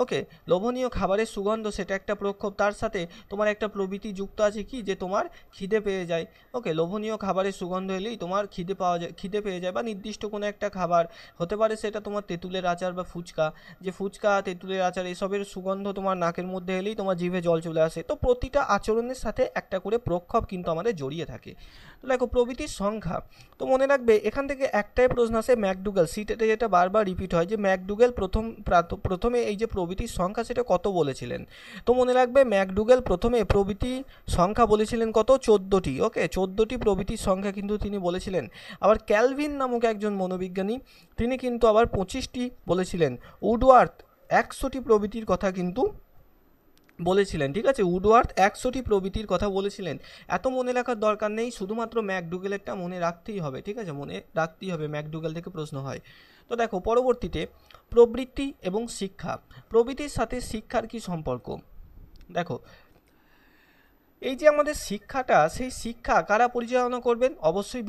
ওকে, লোভনীয় খাবারের সুগন্ধ সেটা একটা প্রক্ষোভ, তার সাথে তোমার একটা প্রবৃত্তি যুক্ত আছে কি, যে তোমার খিদে পেয়ে যায়। ওকে, লোভনীয় খাবারের সুগন্ধ এলেই তোমার খিদে পেয়ে যায়, বা নির্দিষ্ট কোনো একটা খাবার হতে পারে, সেটা তোমার তেঁতুলের আচার বা ফুচকা, যে ফুচকা তেঁতুলের আচার এসবের সুগন্ধ তোমার নাকের মধ্যে এলেই তোমার জিভে জল চলে আসে। তো প্রতিটা আচরণের সাথে একটা করে প্রক্ষোভ কিন্তু আমাদের জড়িয়ে থাকে। তো দেখো প্রবৃত্তির সংখ্যা, তো মনে রাখবে এখান থেকে একটাই প্রশ্ন আসে, ম্যাকডুগাল সিটা যেটা বারবার রিপিট হয়, যে ম্যাকডুগাল প্রথমে এই যে প্রবৃত্তির সংখ্যা সেটা কত বলেছিলেন। তো মনে রাখবে ম্যাকডুগাল প্রথমে প্রবৃত্তি সংখ্যা বলেছিলেন কত, 14টি। ওকে, 14টি প্রবৃত্তির সংখ্যা কিন্তু তিনি বলেছিলেন। আবার ক্যালভিন নামক একজন মনোবিজ্ঞানী, তিনি কিন্তু আবার 25টি বলেছিলেন। উডওয়ার্থ 100টি প্রবৃত্তির কথা কিন্তু বলেছিলেন। ঠিক আছে, উডওয়ার্থ 100টি প্রবৃত্তির কথা বলেছিলেন। এত মনে রাখার দরকার নেই, শুধুমাত্র ম্যাকডুগেলেরটা মনে রাখতেই হবে। ঠিক আছে, মনে রাখতেই হবে, ম্যাকডুগেল থেকে প্রশ্ন হয়। তো দেখো পরবর্তীতে প্রবৃত্তি এবং শিক্ষা, প্রবৃত্তির সাথে শিক্ষার কি সম্পর্ক। দেখো এই যে আমাদের শিক্ষাটা, সেই শিক্ষা কারা পরিচালনা করবেন, অবশ্যই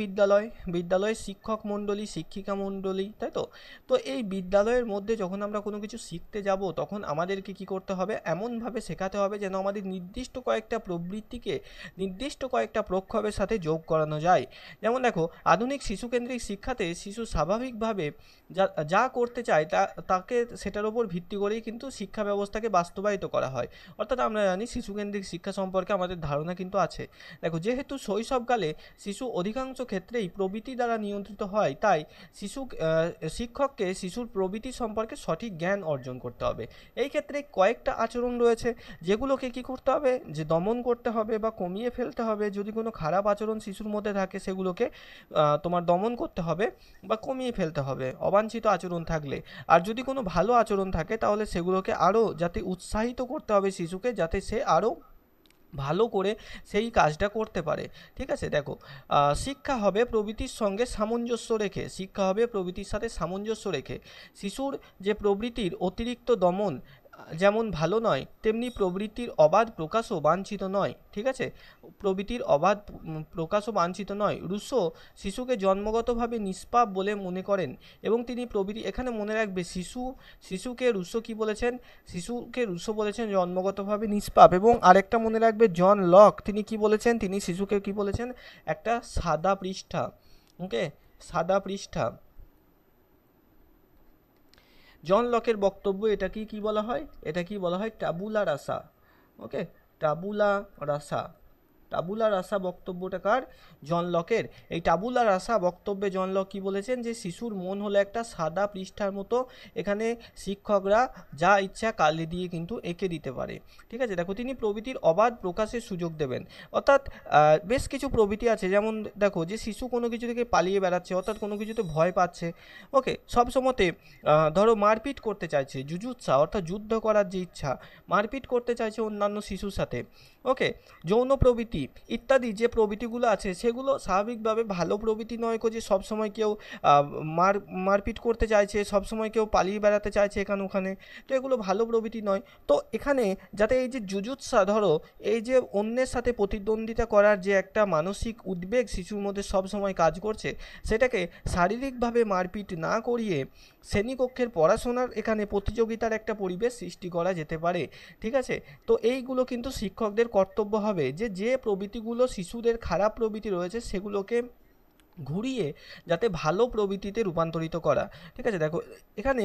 বিদ্যালয়ের শিক্ষক মণ্ডলী, শিক্ষিকা মণ্ডলী, তাই তো। তো এই বিদ্যালয়ের মধ্যে যখন আমরা কোনো কিছু শিখতে যাব, তখন আমাদেরকে কি করতে হবে, এমনভাবে শেখাতে হবে যেন আমাদের নির্দিষ্ট কয়েকটা প্রবৃত্তিকে নির্দিষ্ট কয়েকটা প্রক্ষোভের সাথে যোগ করানো যায়। যেমন দেখো, আধুনিক শিশুকেন্দ্রিক শিক্ষাতে শিশু স্বাভাবিকভাবে যা যা করতে চায় তাকে সেটার উপর ভিত্তি করেই কিন্তু শিক্ষা ব্যবস্থাকে বাস্তবায়িত করা হয়। অর্থাৎ আমরা জানি শিশুকেন্দ্রিক শিক্ষা সম্পর্কে আমাদের ধারণা কিন্তু আছে। দেখো, যেহেতু শৈশবকালে শিশু অধিকাংশ ক্ষেত্রেই প্রবৃত্তি দ্বারা নিয়ন্ত্রিত হয়, তাই শিক্ষককে শিশুর প্রবৃত্তি সম্পর্কে সঠিক জ্ঞান অর্জন করতে হবে। এই ক্ষেত্রে কয়েকটা আচরণ রয়েছে, যেগুলোকে কি করতে হবে, যে দমন করতে হবে বা কমিয়ে ফেলতে হবে। যদি কোনো খারাপ আচরণ শিশুর মধ্যে থাকে, সেগুলোকে তোমার দমন করতে হবে বা কমিয়ে ফেলতে হবে অবাঞ্ছিত আচরণ থাকলে। আর যদি কোনো ভালো আচরণ থাকে, তাহলে সেগুলোকে আরও যাতে উৎসাহিত করতে হবে শিশুকে, যাতে সে আরও ভালো করে সেই কাজটা করতে পারে। ঠিক আছে, দেখো শিক্ষা হবে প্রবৃত্তির সঙ্গে সামঞ্জস্য রেখে, শিক্ষা হবে প্রবৃত্তির সাথে সামঞ্জস্য রেখে। শিশুর যে প্রবৃত্তির অতিরিক্ত দমন যেমন ভালো নয়, তেমনি প্রবৃত্তির অবাধ প্রকাশও বাঞ্ছিত নয়। ঠিক আছে, প্রবৃত্তির অবাধ প্রকাশও বাঞ্ছিত নয়। রুশো শিশুকে জন্মগতভাবে নিষ্পাপ বলে মনে করেন, এবং তিনি প্রবৃত্তি, এখানে মনে রাখবে শিশুকে রুশো কি বলেছেন, শিশুকে রুশো বলেছেন জন্মগতভাবে নিষ্পাপ। এবং আরেকটা মনে রাখবে, জন লক তিনি কি বলেছেন, তিনি শিশুকে কি বলেছেন, একটা সাদা পৃষ্ঠা। ওকে, সাদা পৃষ্ঠা। জন লকের বক্তব্য, এটা কি বলা হয়, এটা কি বলা হয়, টাবুলা রাসা। ওকে, টাবুলা রাসা, টাবুলা রাসা বক্তব্যটা কার, জন লকের। এই টাবুলা রাসা বক্তব্যে জন লক কি বলেছেন, যে শিশুর মন হলো একটা সাদা পৃষ্ঠার মতো, এখানে শিক্ষকরা যা ইচ্ছা কালি দিয়ে কিন্তু এঁকে দিতে পারে। ঠিক আছে, দেখো তিনি প্রবৃত্তির অবাধ প্রকাশের সুযোগ দেবেন। অর্থাৎ বেশ কিছু প্রবৃত্তি আছে, যেমন দেখো যে শিশু কোনো কিছু থেকে পালিয়ে বেড়াচ্ছে, অর্থাৎ কোনো কিছুতে ভয় পাচ্ছে। ওকে, সব সময়তে ধরো মারপিট করতে চাইছে, জুজুৎসা অর্থাৎ যুদ্ধ করার যে ইচ্ছা, মারপিট করতে চাইছে অন্যান্য শিশুর সাথে। ওকে, যৌন প্রবৃত্তি ইত্যাদি যে প্রবৃত্তিগুলো আছে, সেগুলো স্বাভাবিকভাবে ভালো প্রবৃত্তি নয়, যে সবসময় কেউ মারপিট করতে চাইছে, সবসময় কেউ পালিয়ে বেড়াতে চাইছে এখানে ওখানে, তো এগুলো ভালো প্রবৃত্তি নয়। তো এখানে যাতে এই যে জুজুৎসা, ধরো এই যে অন্যের সাথে প্রতিদ্বন্দ্বিতা করার যে একটা মানসিক উদ্বেগ শিশুর মধ্যে সবসময় কাজ করছে, সেটাকে শারীরিকভাবে মারপিট না করিয়ে শ্রেণীকক্ষের পড়াশোনার এখানে প্রতিযোগিতার একটা পরিবেশ সৃষ্টি করা যেতে পারে। ঠিক আছে, তো এইগুলো কিন্তু শিক্ষকদের কর্তব্য হবে, যে প্রবৃত্তিগুলো শিশুদের খারাপ প্রবৃত্তি রয়েছে, সেগুলোকে ঘুরিয়ে যাতে ভালো প্রবৃত্তিতে রূপান্তরিত করা। ঠিক আছে, দেখো এখানে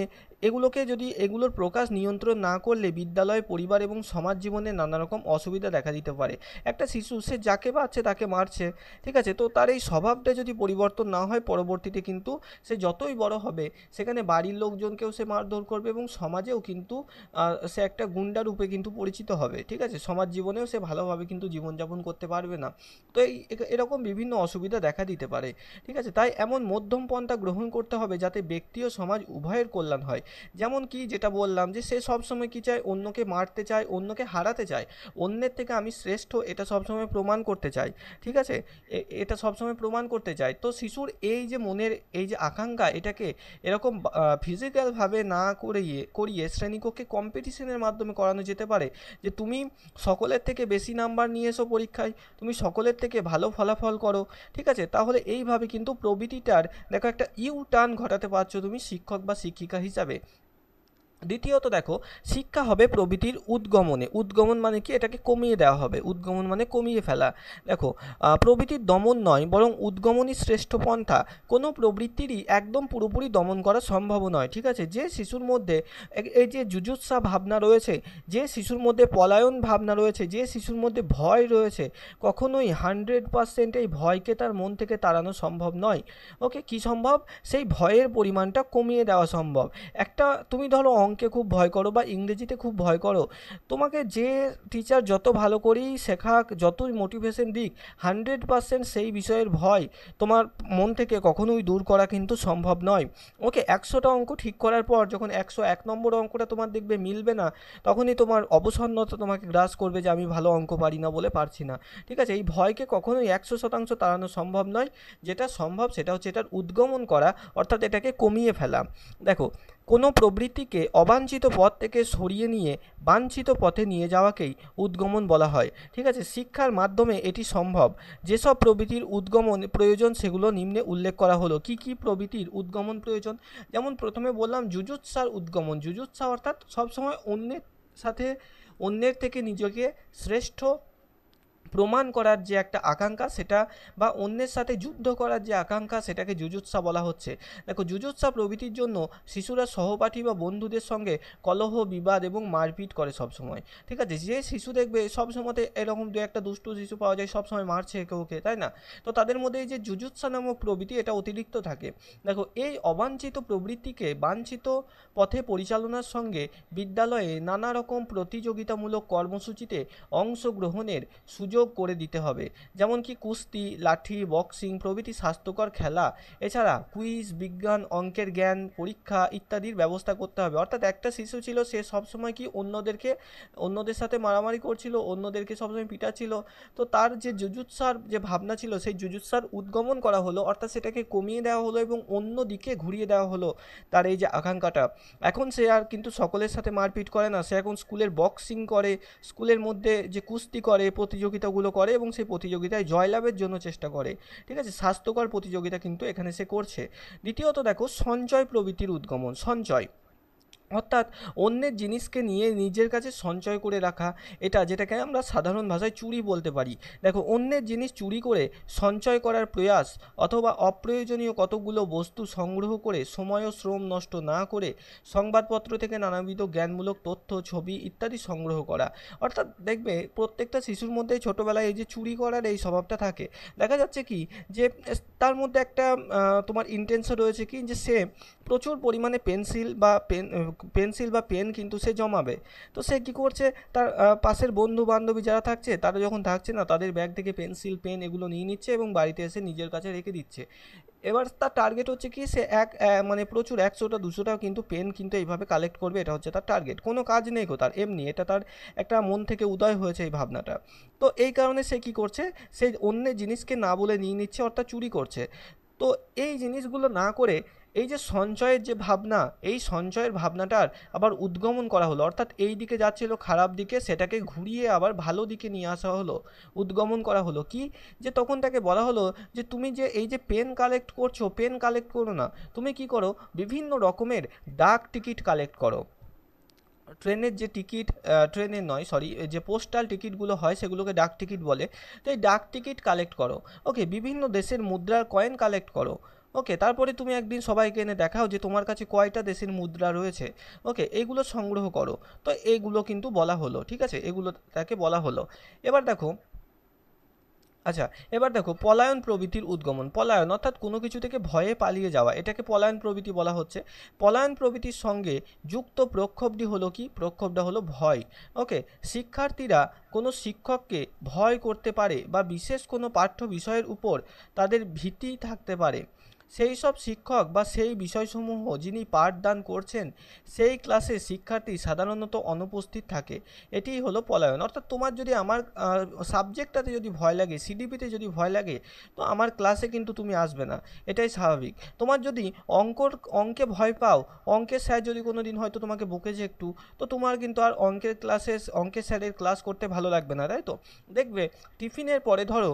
এগুলোর প্রকাশ নিয়ন্ত্রণ না করলে বিদ্যালয়, পরিবার এবং সমাজ জীবনে নানা রকম অসুবিধা দেখা দিতে পারে। একটা শিশু সে যাকে পাচ্ছে তাকে মারছে, ঠিক আছে, তো তার এই স্বভাবটা যদি পরিবর্তন না হয়, পরবর্তীতে কিন্তু সে যতই বড় হবে, সেখানে বাড়ির লোকজনকেও সে মারধর করবে, এবং সমাজেও কিন্তু সে একটা গুন্ডা রূপে কিন্তু পরিচিত হবে। ঠিক আছে, সমাজ জীবনেও সে ভালোভাবে কিন্তু জীবনযাপন করতে পারবে না। তো এরকম বিভিন্ন অসুবিধা দেখা দিতে পারে। ঠিক আছে, তাই এমন মধ্যম পন্থা গ্রহণ করতে হবে যাতে ব্যক্তি ও সমাজ উভয়ের কল্যাণ হয়। যেমন কি যেটা বললাম, যে সে সবসময় কি চায়, অন্যকে মারতে চায়, অন্যকে হারাতে চায়, অন্যের থেকে আমি শ্রেষ্ঠ এটা সবসময় প্রমাণ করতে চায়। ঠিক আছে, এটা সবসময় প্রমাণ করতে চায়। তো শিশুর এই যে মনের এই যে আকাঙ্ক্ষা, এটাকে এরকম ফিজিক্যালভাবে না করিয়ে শ্রেণীকক্ষে কম্পিটিশনের মাধ্যমে করানো যেতে পারে, যে তুমি সকলের থেকে বেশি নাম্বার নিয়ে এসো পরীক্ষায়, তুমি সকলের থেকে ভালো ফলাফল করো। ঠিক আছে, তাহলে এইভাবে এইভাবে কিন্তু প্রবৃত্তিটার দেখো একটা ইউ টার্ন ঘটাতে পারছো তুমি শিক্ষক বা শিক্ষিকা হিসাবে। দ্বিতীয়ত দেখো, শিক্ষা হবে প্রবৃত্তির উদ্গমনে। উদ্গমন মানে কি, এটাকে কমিয়ে দেওয়া হবে, উদ্গমন মানে কমিয়ে ফেলা। দেখো প্রবৃত্তির দমন নয় বরং উদ্গমনই শ্রেষ্ঠ পন্থা। কোনো প্রবৃত্তিরই একদম পুরোপুরি দমন করা সম্ভব নয়, ঠিক আছে। যে শিশুর মধ্যে এই যে জুজুৎসা ভাবনা রয়েছে, যে শিশুর মধ্যে পলায়ন ভাবনা রয়েছে, যে শিশুর মধ্যে ভয় রয়েছে, কখনোই 100% এই ভয়কে তার মন থেকে তাড়ানো সম্ভব নয়। ওকে, কি সম্ভব? সেই ভয়ের পরিমাণটা কমিয়ে দেওয়া সম্ভব। একটা তুমি ধরো অঙ্কে খুব ভয় করো বা ইংরেজিতে খুব ভয় করো, তোমাকে যে টিচার যত ভালো করেই শেখাক, যতই মোটিভেশন দিক, 100% সেই বিষয়ের ভয় তোমার মন থেকে কখনোই দূর করা কিন্তু সম্ভব নয়। ওকে, 100টা অঙ্ক ঠিক করার পর যখন 101 নম্বর অঙ্কটা তোমার দেখবে মিলবে না, তখনই তোমার অবসন্নতা তোমাকে গ্রাস করবে যে আমি ভালো অঙ্ক পারি না বলে পারছি না, ঠিক আছে। এই ভয়কে কখনোই 100% তাড়ানো সম্ভব নয়। যেটা সম্ভব সেটা হচ্ছে এটার উদ্গমন করা, অর্থাৎ এটাকে কমিয়ে ফেলা। দেখো, কোনো প্রবৃত্তিকে অবাঞ্ছিত পথ থেকে সরিয়ে নিয়ে বাঞ্ছিত পথে নিয়ে যাওয়াকেই উদ্গমন বলা হয়, ঠিক আছে। শিক্ষার মাধ্যমে এটি সম্ভব। যেসব প্রবৃত্তির উদ্গমন প্রয়োজন সেগুলো নিম্নে উল্লেখ করা হলো। কি কি প্রবৃত্তির উদ্গমন প্রয়োজন? যেমন প্রথমে বললাম জুজুৎসার উদ্গমন। জুজুৎসা অর্থাৎ সবসময় অন্যের সাথে, অন্যের থেকে নিজেকে শ্রেষ্ঠ প্রমাণ করার যে একটা আকাঙ্ক্ষা, সেটা বা অন্যের সাথে যুদ্ধ করার যে আকাঙ্ক্ষা, সেটাকে জুজুৎসা বলা হচ্ছে। দেখো, জুজুৎসা প্রভৃতির জন্য শিশুরা সহপাঠী বা বন্ধুদের সঙ্গে কলহ, বিবাদ এবং মারপিট করে সবসময়, ঠিক আছে। যে শিশু দেখবে সবসময় এরকম দু একটা দুষ্টু শিশু পাওয়া যায়, সবসময় মারছে একে ওকে, তাই না? তো তাদের মধ্যে এই যে জুজুৎসা নামক প্রবৃত্তি, এটা অতিরিক্ত থাকে। দেখো, এই অবাঞ্ছিত প্রবৃত্তিকে বাঞ্ছিত পথে পরিচালনার সঙ্গে বিদ্যালয়ে নানা রকম প্রতিযোগিতামূলক কর্মসূচিতে অংশগ্রহণের সুযোগ করে দিতে হবে। যেমন কি কুস্তি, লাঠি, বক্সিং প্রভৃতি স্বাস্থ্যকর খেলা, এছাড়া কুইজ, বিজ্ঞান, অঙ্কের জ্ঞান পরীক্ষা ইত্যাদির ব্যবস্থা করতে হবে। অর্থাৎ একটা শিশু ছিল, সে সবসময় কি অন্যদের সাথে মারামারি করছিল, অন্যদেরকে সবসময় পিটাচ্ছিল, তো তার যে জুজুৎসার যে ভাবনা ছিল, সেই জুজুৎসার উদ্গমন করা হলো, অর্থাৎ সেটাকে কমিয়ে দেওয়া হলো এবং অন্য দিকে ঘুরিয়ে দেওয়া হলো তার এই যে আকাঙ্ক্ষাটা। এখন সে আর কিন্তু সকলের সাথে মারপিট করে না, সে এখন স্কুলের বক্সিং করে, স্কুলের মধ্যে যে কুস্তি করে, প্রতিযোগিতাগুলো করে এবং সেই প্রতিযোগিতায় জয়লাভের জন্য চেষ্টা করে, ঠিক আছে। স্বাস্থ্যকর প্রতিযোগিতা কিন্তু এখানে সে করছে। দ্বিতীয়ত দেখো, সঞ্চয় প্রবৃত্তির উদ্গমন। সঞ্চয় অর্থাৎ অন্যের জিনিসকে নিয়ে নিজের কাছে সঞ্চয় করে রাখা, এটা যেটাকে আমরা সাধারণ ভাষায় চুরি বলতে পারি। দেখো, অন্যের জিনিস চুরি করে সঞ্চয় করার প্রয়াস, অথবা অপ্রয়োজনীয় কতগুলো বস্তু সংগ্রহ করে সময় ও শ্রম নষ্ট না করে সংবাদপত্র থেকে নানাবিধ জ্ঞানমূলক তথ্য, ছবি ইত্যাদি সংগ্রহ করা। অর্থাৎ দেখবে প্রত্যেকটা শিশুর মধ্যে ছোটোবেলায় এই যে চুরি করার এই স্বভাবটা থাকে। দেখা যাচ্ছে কি যে তার মধ্যে একটা তোমার ইন্টেনশন রয়েছে কি, যে সে প্রচুর পরিমাণে পেন্সিল বা পেন কিন্তু সে জমাবে। তো সে কি করছে, তার পাশের বন্ধু বান্ধবী যারা থাকছে, তারা যখন থাকছে না, তাদের ব্যাগ থেকে পেন্সিল, পেন এগুলো নিয়ে নিচ্ছে এবং বাড়িতে এসে নিজের কাছে রেখে দিচ্ছে। এবার তার টার্গেট হচ্ছে কি, সে মানে প্রচুর 100টা 200টা কিন্তু পেন কিন্তু এইভাবে কালেক্ট করবে, এটা হচ্ছে তার টার্গেট। কোনো কাজ নেই গো তার, এমনি এটা তার একটা মন থেকে উদয় হয়েছে এই ভাবনাটা। তো এই কারণে সে কি করছে, সে অন্যের জিনিসকে না বলে নিয়ে নিচ্ছে, অর্থাৎ চুরি করছে। তো এই জিনিসগুলো না করে এই যে সঞ্চয়ের যে ভাবনা, এই সঞ্চয়ের ভাবনাটার আবার উদ্গমন করা হলো, অর্থাৎ এই দিকে যাচ্ছিল খারাপ দিকে, সেটাকে ঘুরিয়ে আবার ভালো দিকে নিয়ে আসা হলো, উদ্গমন করা হলো। কি, যে তখন তাকে বলা হলো যে তুমি যে এই যে পেন কালেক্ট করছো, পেন কালেক্ট করো না, তুমি কি করো, বিভিন্ন রকমের ডাক টিকিট কালেক্ট করো। ট্রেনের যে টিকিট, ট্রেনের নয় সরি, যে পোস্টাল টিকিটগুলো হয় সেগুলোকে ডাক টিকিট বলে। তো এই ডাক টিকিট কালেক্ট করো। ওকে, বিভিন্ন দেশের মুদ্রার কয়েন কালেক্ট করো। ওকে, তারপরে তুমি একদিন সবাইকে এনে দেখাও যে তোমার কাছে কয়টা দেশের মুদ্রা রয়েছে। ওকে, এইগুলো সংগ্রহ করো। তো এইগুলো কিন্তু বলা হলো, ঠিক আছে, এগুলো তাকে বলা হলো। এবার দেখো, আচ্ছা, এবার দেখো পলায়ন প্রবৃত্তির উদ্গমন। পলায়ন অর্থাৎ কোনো কিছু থেকে ভয়ে পালিয়ে যাওয়া, এটাকে পলায়ন প্রবৃত্তি বলা হচ্ছে। পলায়ন প্রবৃত্তির সঙ্গে যুক্ত প্রক্ষোভটি হলো কি, প্রক্ষোভটা হলো ভয়। ওকে, শিক্ষার্থীরা কোনো শিক্ষককে ভয় করতে পারে বা বিশেষ কোনো পাঠ্য বিষয়ের উপর তাদের ভীতি থাকতে পারে। সেই সব শিক্ষক বা সেই বিষয়সমূহ যিনি পাঠদান করছেন সেই ক্লাসে শিক্ষার্থী সাধারণত অনুপস্থিত থাকে, এটিই হলো পলায়ন। অর্থাৎ তোমার যদি আমার সাবজেক্টটাতে যদি ভয় লাগে, সিডিপিতে যদি ভয় লাগে, তো আমার ক্লাসে কিন্তু তুমি আসবে না, এটাই স্বাভাবিক। তোমার যদি অঙ্কে ভয় পাও, অঙ্কের স্যার যদি কোনো দিন হয়তো তোমাকে বকেছে একটু, তো তোমার কিন্তু আর অঙ্কের স্যারের ক্লাস করতে ভালো লাগবে না, তাই তো? দেখবে টিফিনের পরে ধরো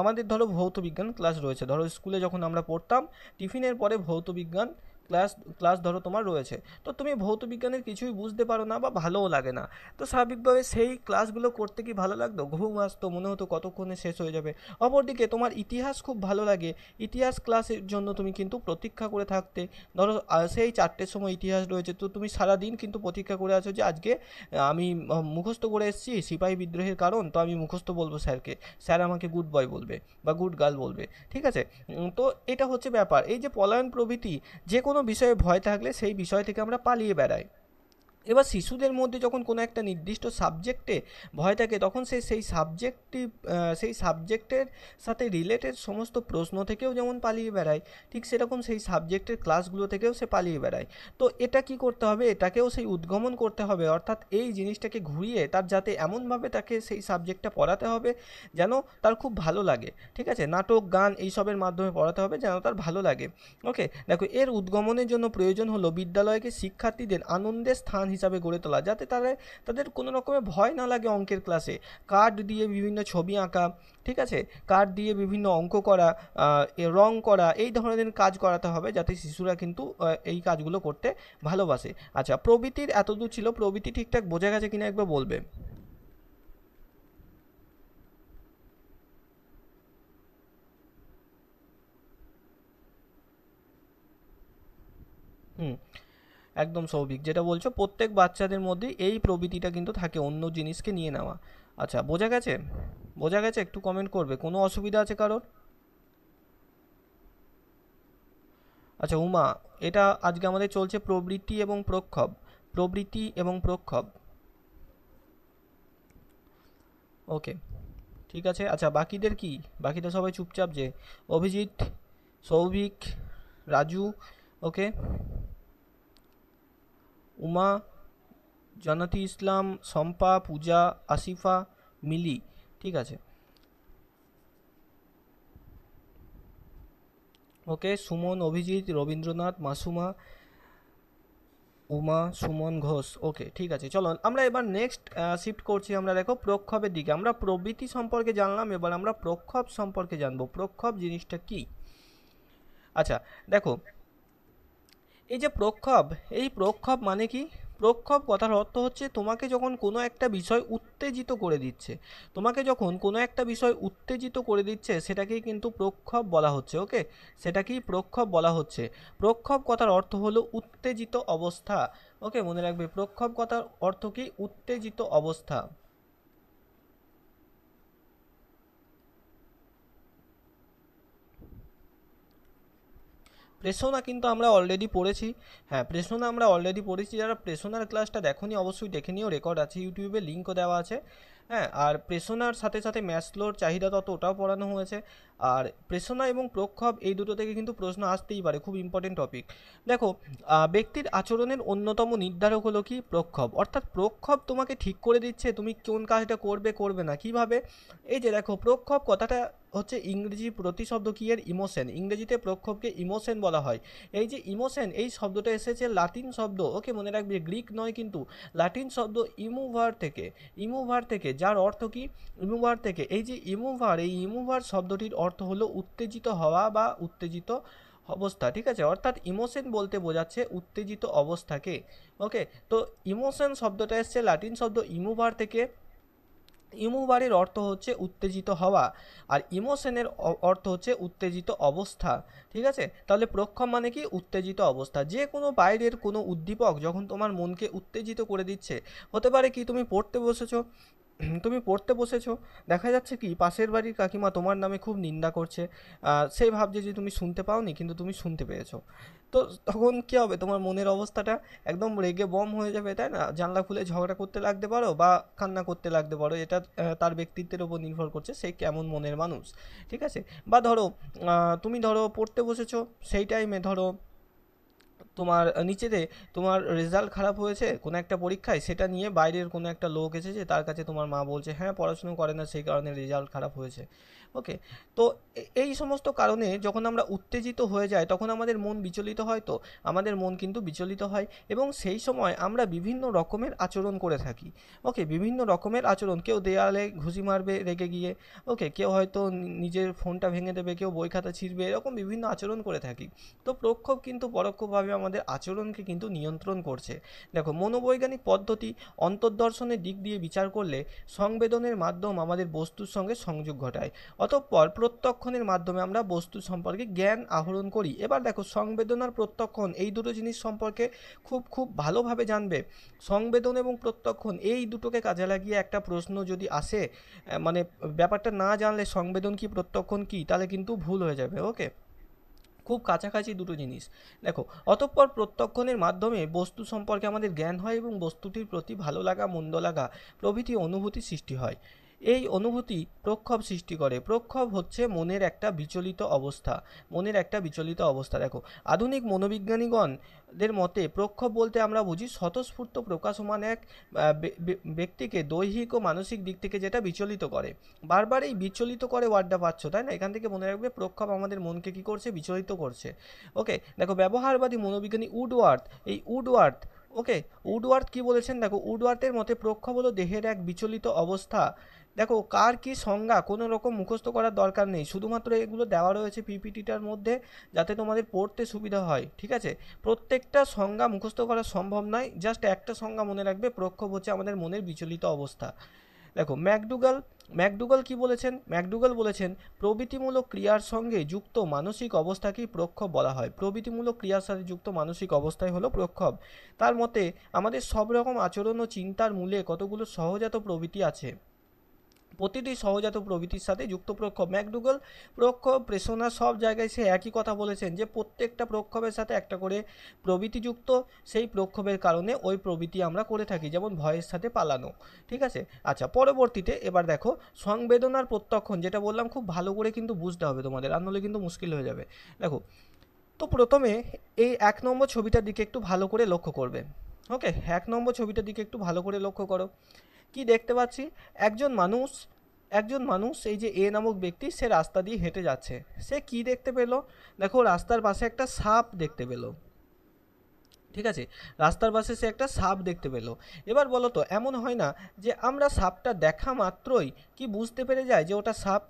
আমাদের ধরো ভৌত বিজ্ঞান ক্লাস রয়েছে, ধরো স্কুলে যখন আমরা পড়তাম টিফিনের পরে ভৌত বিজ্ঞান ক্লাস ক্লাস ধরো তোমার রয়েছে, তো তুমি ভৌত বিজ্ঞানের কিছুই বুঝতে পারো না বা ভালোও লাগে না, তো স্বাভাবিকভাবে সেই ক্লাসগুলো করতে কি ভালো লাগতো? ঘুম আসতো, মনে হতো কতক্ষণে শেষ হয়ে যাবে। অপরদিকে তোমার ইতিহাস খুব ভালো লাগে, ইতিহাস ক্লাসের জন্য তুমি কিন্তু প্রতীক্ষা করে থাকতে। ধরো সেই 4টের সময় ইতিহাস রয়েছে, তো তুমি সারাদিন কিন্তু প্রতীক্ষা করে আছো যে আজকে আমি মুখস্থ করে এসেছি সিপাহী বিদ্রোহের কারণ, তো আমি মুখস্থ বলবো স্যারকে, স্যার আমাকে গুড বয় বলবে বা গুড গার্ল বলবে, ঠিক আছে? তো এটা হচ্ছে ব্যাপার। এই যে পলায়ন প্রভৃতি, যে কোনো বিষয়ে ভয় থাকলে সেই বিষয় থেকে আমরা পালিয়ে বেড়াই। এবার শিশুদের মধ্যে যখন কোনো একটা নির্দিষ্ট সাবজেক্টে ভয় থাকে, তখন সেই সাবজেক্টের সাথে রিলেটেড সমস্ত প্রশ্ন থেকেও যেমন পালিয়ে বেড়ায়, ঠিক সেরকম সেই সাবজেক্টের ক্লাসগুলো থেকেও সে পালিয়ে বেড়ায়। তো এটা কি করতে হবে? এটাকেও সেই উদ্গমন করতে হবে, অর্থাৎ এই জিনিসটাকে ঘুরিয়ে তার যাতে এমনভাবে তাকে সেই সাবজেক্টটা পড়াতে হবে যেন তার খুব ভালো লাগে, ঠিক আছে? নাটক, গান এইসবের মাধ্যমে পড়াতে হবে যেন তার ভালো লাগে। ওকে, দেখো এর উদ্গমনের জন্য প্রয়োজন হলো বিদ্যালয়কে শিক্ষার্থীদের আনন্দের স্থান হিসাবে গড়ে তোলা, যাতে তাদের কোনো রকমের ভয় না লাগে অঙ্কের ক্লাসে। কার্ড দিয়ে বিভিন্ন ছবি আঁকা, ঠিক আছে, কার্ড দিয়ে বিভিন্ন অঙ্ক করা, রং করা, এই ধরনের কাজ করাতে হবে যাতে শিশুরা কিন্তু এই কাজগুলো করতে ভালোবাসে। আচ্ছা, প্রবৃত্তির এতদূর ছিল, প্রবৃত্তি ঠিকঠাক বোঝা গেছে কিনা একবার বলবে? হুম, একদম সৌভিক, যেটা বলছো প্রত্যেক বাচ্চাদের মধ্যে এই প্রবৃত্তিটা কিন্তু থাকে অন্য জিনিসকে নিয়ে নেওয়া। আচ্ছা, বোঝা গেছে? বোঝা গেছে? একটু কমেন্ট করবে, কোনো অসুবিধা আছে কারোর? আচ্ছা উমা, এটা আজকে আমাদের চলছে প্রবৃত্তি এবং প্রক্ষোভ, প্রবৃত্তি এবং প্রক্ষোভ। ওকে, ঠিক আছে। আচ্ছা বাকিদের কি? বাকিটা সবাই চুপচাপ যে, অভিজিৎ, সৌভিক, রাজু, ওকে, উমা, জানাতি ইসলাম, শম্পা, পূজা, আসিফা, মিলি, ঠিক আছে। ওকে, সুমন, অভিজিৎ, রবীন্দ্রনাথ, মাসুমা, উমা, সুমন ঘোষ, ওকে ঠিক আছে। চলো আমরা এবার নেক্সট শিফট করছি, আমরা দেখো প্রক্ষোভের দিকে। আমরা প্রবৃত্তি সম্পর্কে জানলাম, এবার আমরা প্রক্ষোভ সম্পর্কে জানবো। প্রক্ষোভ জিনিসটা কি? আচ্ছা দেখো, এই যে প্রক্ষোভ, এই প্রক্ষোভ মানে কি? প্রক্ষোভ কথার অর্থ হচ্ছে তোমাকে যখন কোনো একটা বিষয় উত্তেজিত করে দিচ্ছে, তোমাকে যখন কোনো একটা বিষয় উত্তেজিত করে দিচ্ছে সেটাকেই কিন্তু প্রক্ষোভ বলা হচ্ছে। ওকে, সেটাকেই প্রক্ষোভ বলা হচ্ছে। প্রক্ষোভ কথার অর্থ হলো উত্তেজিত অবস্থা। ওকে, মনে রাখবে প্রক্ষোভ কথার অর্থ কি? উত্তেজিত অবস্থা। প্রেসোনা কিন্তু আমরা অলরেডি পড়েছি। হ্যাঁ, প্রেসোনা আমরা অলরেডি পড়েছি। যারা প্রেসোনার ক্লাসটা দেখোনি অবশ্যই দেখে নিও, রেকর্ড আছে ইউটিউবে, লিঙ্কও দেওয়া আছে। হ্যাঁ, আর প্রেসোনার সাথে সাথে ম্যাসলোর চাহিদা তত, ওটাও পড়ানো হয়েছে। আর প্রেসোনা এবং প্রক্ষোভ এই দুটো থেকে কিন্তু প্রশ্ন আসতেই পারে, খুব ইম্পর্টেন্ট টপিক। দেখো, ব্যক্তির আচরণের অন্যতম নির্ধারক হলো কি? প্রক্ষোভ। অর্থাৎ প্রক্ষোভ তোমাকে ঠিক করে দিচ্ছে তুমি কোন কাজটা করবে করবে না কিভাবে। এই যে দেখো, প্রক্ষোভ কথাটা হচ্ছে ইংরেজি প্রতিশব্দ কি এর? ইমোশন। ইংরেজিতে প্রক্ষোভকে ইমোশন বলা হয়। এই যে ইমোশন, এই শব্দটা এসেছে লাতিন শব্দ, ওকে মনে রাখবে, গ্রিক নয় কিন্তু, লাতিন শব্দ ইমুভার থেকে। ইমুভার থেকে, যার অর্থ কি? ইমুভার থেকে। এই যে ইমুভার, এই ইমুভার শব্দটির অর্থ হলো উত্তেজিত হওয়া বা উত্তেজিত অবস্থা, ঠিক আছে? অর্থাৎ ইমোশন বলতে বোঝাচ্ছে উত্তেজিত অবস্থাকে। ওকে, তো ইমোশন শব্দটা এসছে লাতিন শব্দ ইমুভার থেকে। ইমুবারের অর্থ হচ্ছে উত্তেজিত হওয়া, আর ইমোশনের অর্থ হচ্ছে উত্তেজিত অবস্থা, ঠিক আছে? তাহলে প্রক্ষোভ মানে কি? উত্তেজিত অবস্থা। যে কোনো বাইরের কোনো উদ্দীপক যখন তোমার মনকে উত্তেজিত করে দিচ্ছে, হতে পারে কি তুমি পড়তে বসেছো, তুমি পড়তে বসেছো, দেখা যাচ্ছে কি পাশের বাড়ির কাকিমা তোমার নামে খুব নিন্দা করছে, সে ভাবছে যে তুমি শুনতে পাওনি কিন্তু তুমি শুনতে পেয়েছো। তো তখন কি হবে, তোমার মনের অবস্থাটা একদম রেগে বম হয়ে যাবে, তাই না? জানলা খুলে ঝগড়া করতে লাগতে পারো বা কান্না করতে লাগতে পারো, এটা তার ব্যক্তিত্বের উপর নির্ভর করছে সে কেমন মনের মানুষ। ঠিক আছে? বা ধরো তুমি ধরো পড়তে বসেছো, সেই টাইমে ধরো তোমার নিচেতে তোমার রেজাল্ট খারাপ হয়েছে কোনো একটা পরীক্ষায়, সেটা নিয়ে বাইরের কোনো একটা লোক এসেছে, তার কাছে তোমার মা বলছে হ্যাঁ পড়াশুনো করে না সেই কারণে রেজাল্ট খারাপ হয়েছে। ওকে, তো এই সমস্ত কারণে যখন আমরা উত্তেজিত হয়ে যাই তখন আমাদের মন বিচলিত হয়, তো আমাদের মন কিন্তু বিচলিত হয় এবং সেই সময় আমরা বিভিন্ন রকমের আচরণ করে থাকি। ওকে, বিভিন্ন রকমের আচরণ, কেউ দেয়ালে ঘুষি মারবে রেগে গিয়ে, ওকে, কেউ হয়তো নিজের ফোনটা ভেঙে দেবে, কেউ বই খাতা ছিঁড়বে, এরকম বিভিন্ন আচরণ করে থাকি। তো প্রক্ষোভ কিন্তু পরোক্ষভাবে আমাদের আচরণকে কিন্তু নিয়ন্ত্রণ করছে। দেখো, মনোবৈজ্ঞানিক পদ্ধতি অন্তর্দর্শনের দিক দিয়ে বিচার করলে সংবেদনের মাধ্যম আমাদের বস্তুর সঙ্গে সংযোগ ঘটায়, অতঃপর প্রত্যক্ষণের মাধ্যমে আমরা বস্তু সম্পর্কে জ্ঞান আহরণ করি। এবার দেখো, সংবেদন আর প্রত্যক্ষণ এই দুটো জিনিস সম্পর্কে খুব খুব ভালোভাবে জানবে। সংবেদন এবং প্রত্যক্ষণ এই দুটোকে কাজে লাগিয়ে একটা প্রশ্ন যদি আসে, মানে ব্যাপারটা না জানলে সংবেদন কি প্রত্যক্ষণ কি, তাহলে কিন্তু ভুল হয়ে যাবে। ওকে, খুব কাছাকাছি দুটো জিনিস। দেখো, অতঃপর প্রত্যক্ষণের মাধ্যমে বস্তু সম্পর্কে আমাদের জ্ঞান হয় এবং বস্তুটির প্রতি ভালো লাগা মন্দ লাগা প্রভৃতি অনুভূতি সৃষ্টি হয়। এই অনুভূতি প্রক্ষোভ সৃষ্টি করে। প্রক্ষোভ হচ্ছে মনের একটা বিচলিত অবস্থা, মনের একটা বিচলিত অবস্থা। দেখো, আধুনিক মনোবিজ্ঞানীগণদের মতে প্রক্ষোভ বলতে আমরা বুঝি স্বতঃস্ফূর্ত প্রকাশমান এক ব্যক্তিকে দৈহিক ও মানসিক দিক থেকে যেটা বিচলিত করে। বারবার এই বিচলিত করে ওয়ার্ডটা পাচ্ছ, তাই না? এখান থেকে মনে রাখবে প্রক্ষোভ আমাদের মনকে কি করছে, বিচলিত করছে। ওকে, দেখো, ব্যবহারবাদী মনোবিজ্ঞানী উডওয়ার্থ, এই উডওয়ার্থ, ওকে, উডওয়ার্থ কি বলেছেন, দেখো, উডওয়ার্থের মতে প্রক্ষোভ হলো দেহের এক বিচলিত অবস্থা। দেখো, কার কি সংজ্ঞা কোনো রকম মুখস্থ করার দরকার নেই, শুধুমাত্র এগুলো দেওয়া রয়েছে পিপিটিটার মধ্যে যাতে তোমাদের পড়তে সুবিধা হয়। ঠিক আছে? প্রত্যেকটা সংজ্ঞা মুখস্থ করা সম্ভব নয়, জাস্ট একটা সংজ্ঞা মনে রাখবে, প্রক্ষোভ হচ্ছে আমাদের মনের বিচলিত অবস্থা। দেখো, ম্যাকডুগাল ম্যাকডুগাল কি বলেছেন, ম্যাকডুগাল বলেছেন প্রবৃত্তিমূলক ক্রিয়ার সঙ্গে যুক্ত মানসিক অবস্থাকেই প্রক্ষোভ বলা হয়। প্রবৃত্তিমূলক ক্রিয়ার সাথে যুক্ত মানসিক অবস্থাই হলো প্রক্ষোভ। তার মতে আমাদের সব রকম আচরণ ও চিন্তার মূলে কতগুলো সহজাত প্রবৃত্তি আছে, প্রতিটি সহজাত প্রবৃত্তির সাথে যুক্ত প্রক্ষোভ। ম্যাকডুগাল প্রক্ষোভ প্রেষণা সব জায়গায় সে একই কথা বলেছেন যে প্রত্যেকটা প্রক্ষোভের সাথে একটা করে প্রবৃত্তি যুক্ত, সেই প্রক্ষোভের কারণে ওই প্রবৃত্তি আমরা করে থাকি, যেমন ভয়ের সাথে পালানো। ঠিক আছে? আচ্ছা, পরবর্তীতে এবার দেখো, সংবেদনার প্রত্যক্ষণ যেটা বললাম খুব ভালো করে কিন্তু বুঝতে হবে তোমাদের, আর নাহলে কিন্তু মুশকিল হয়ে যাবে। দেখো, তো প্রথমে এই 1 নম্বর ছবিটার দিকে একটু ভালো করে লক্ষ্য করবে। ওকে, 1 নম্বর ছবিটার দিকে একটু ভালো করে লক্ষ্য করো। কি দেখতে পাচ্ছি, একজন মানুষ একজন মানুষ এই যে এ নামক ব্যক্তি, সে রাস্তা দিয়ে হেঁটে যাচ্ছে। সে কি দেখতে পেল, দেখো রাস্তার পাশে একটা সাপ দেখতে পেল। ঠিক আছে? রাস্তার পাশে সে একটা সাপ দেখতে পেল। এবার বলো তো, এমন হয় না যে আমরা সাপটা দেখা মাত্রই কি বুঝতে পেরে যাই যে ওটা সাপ?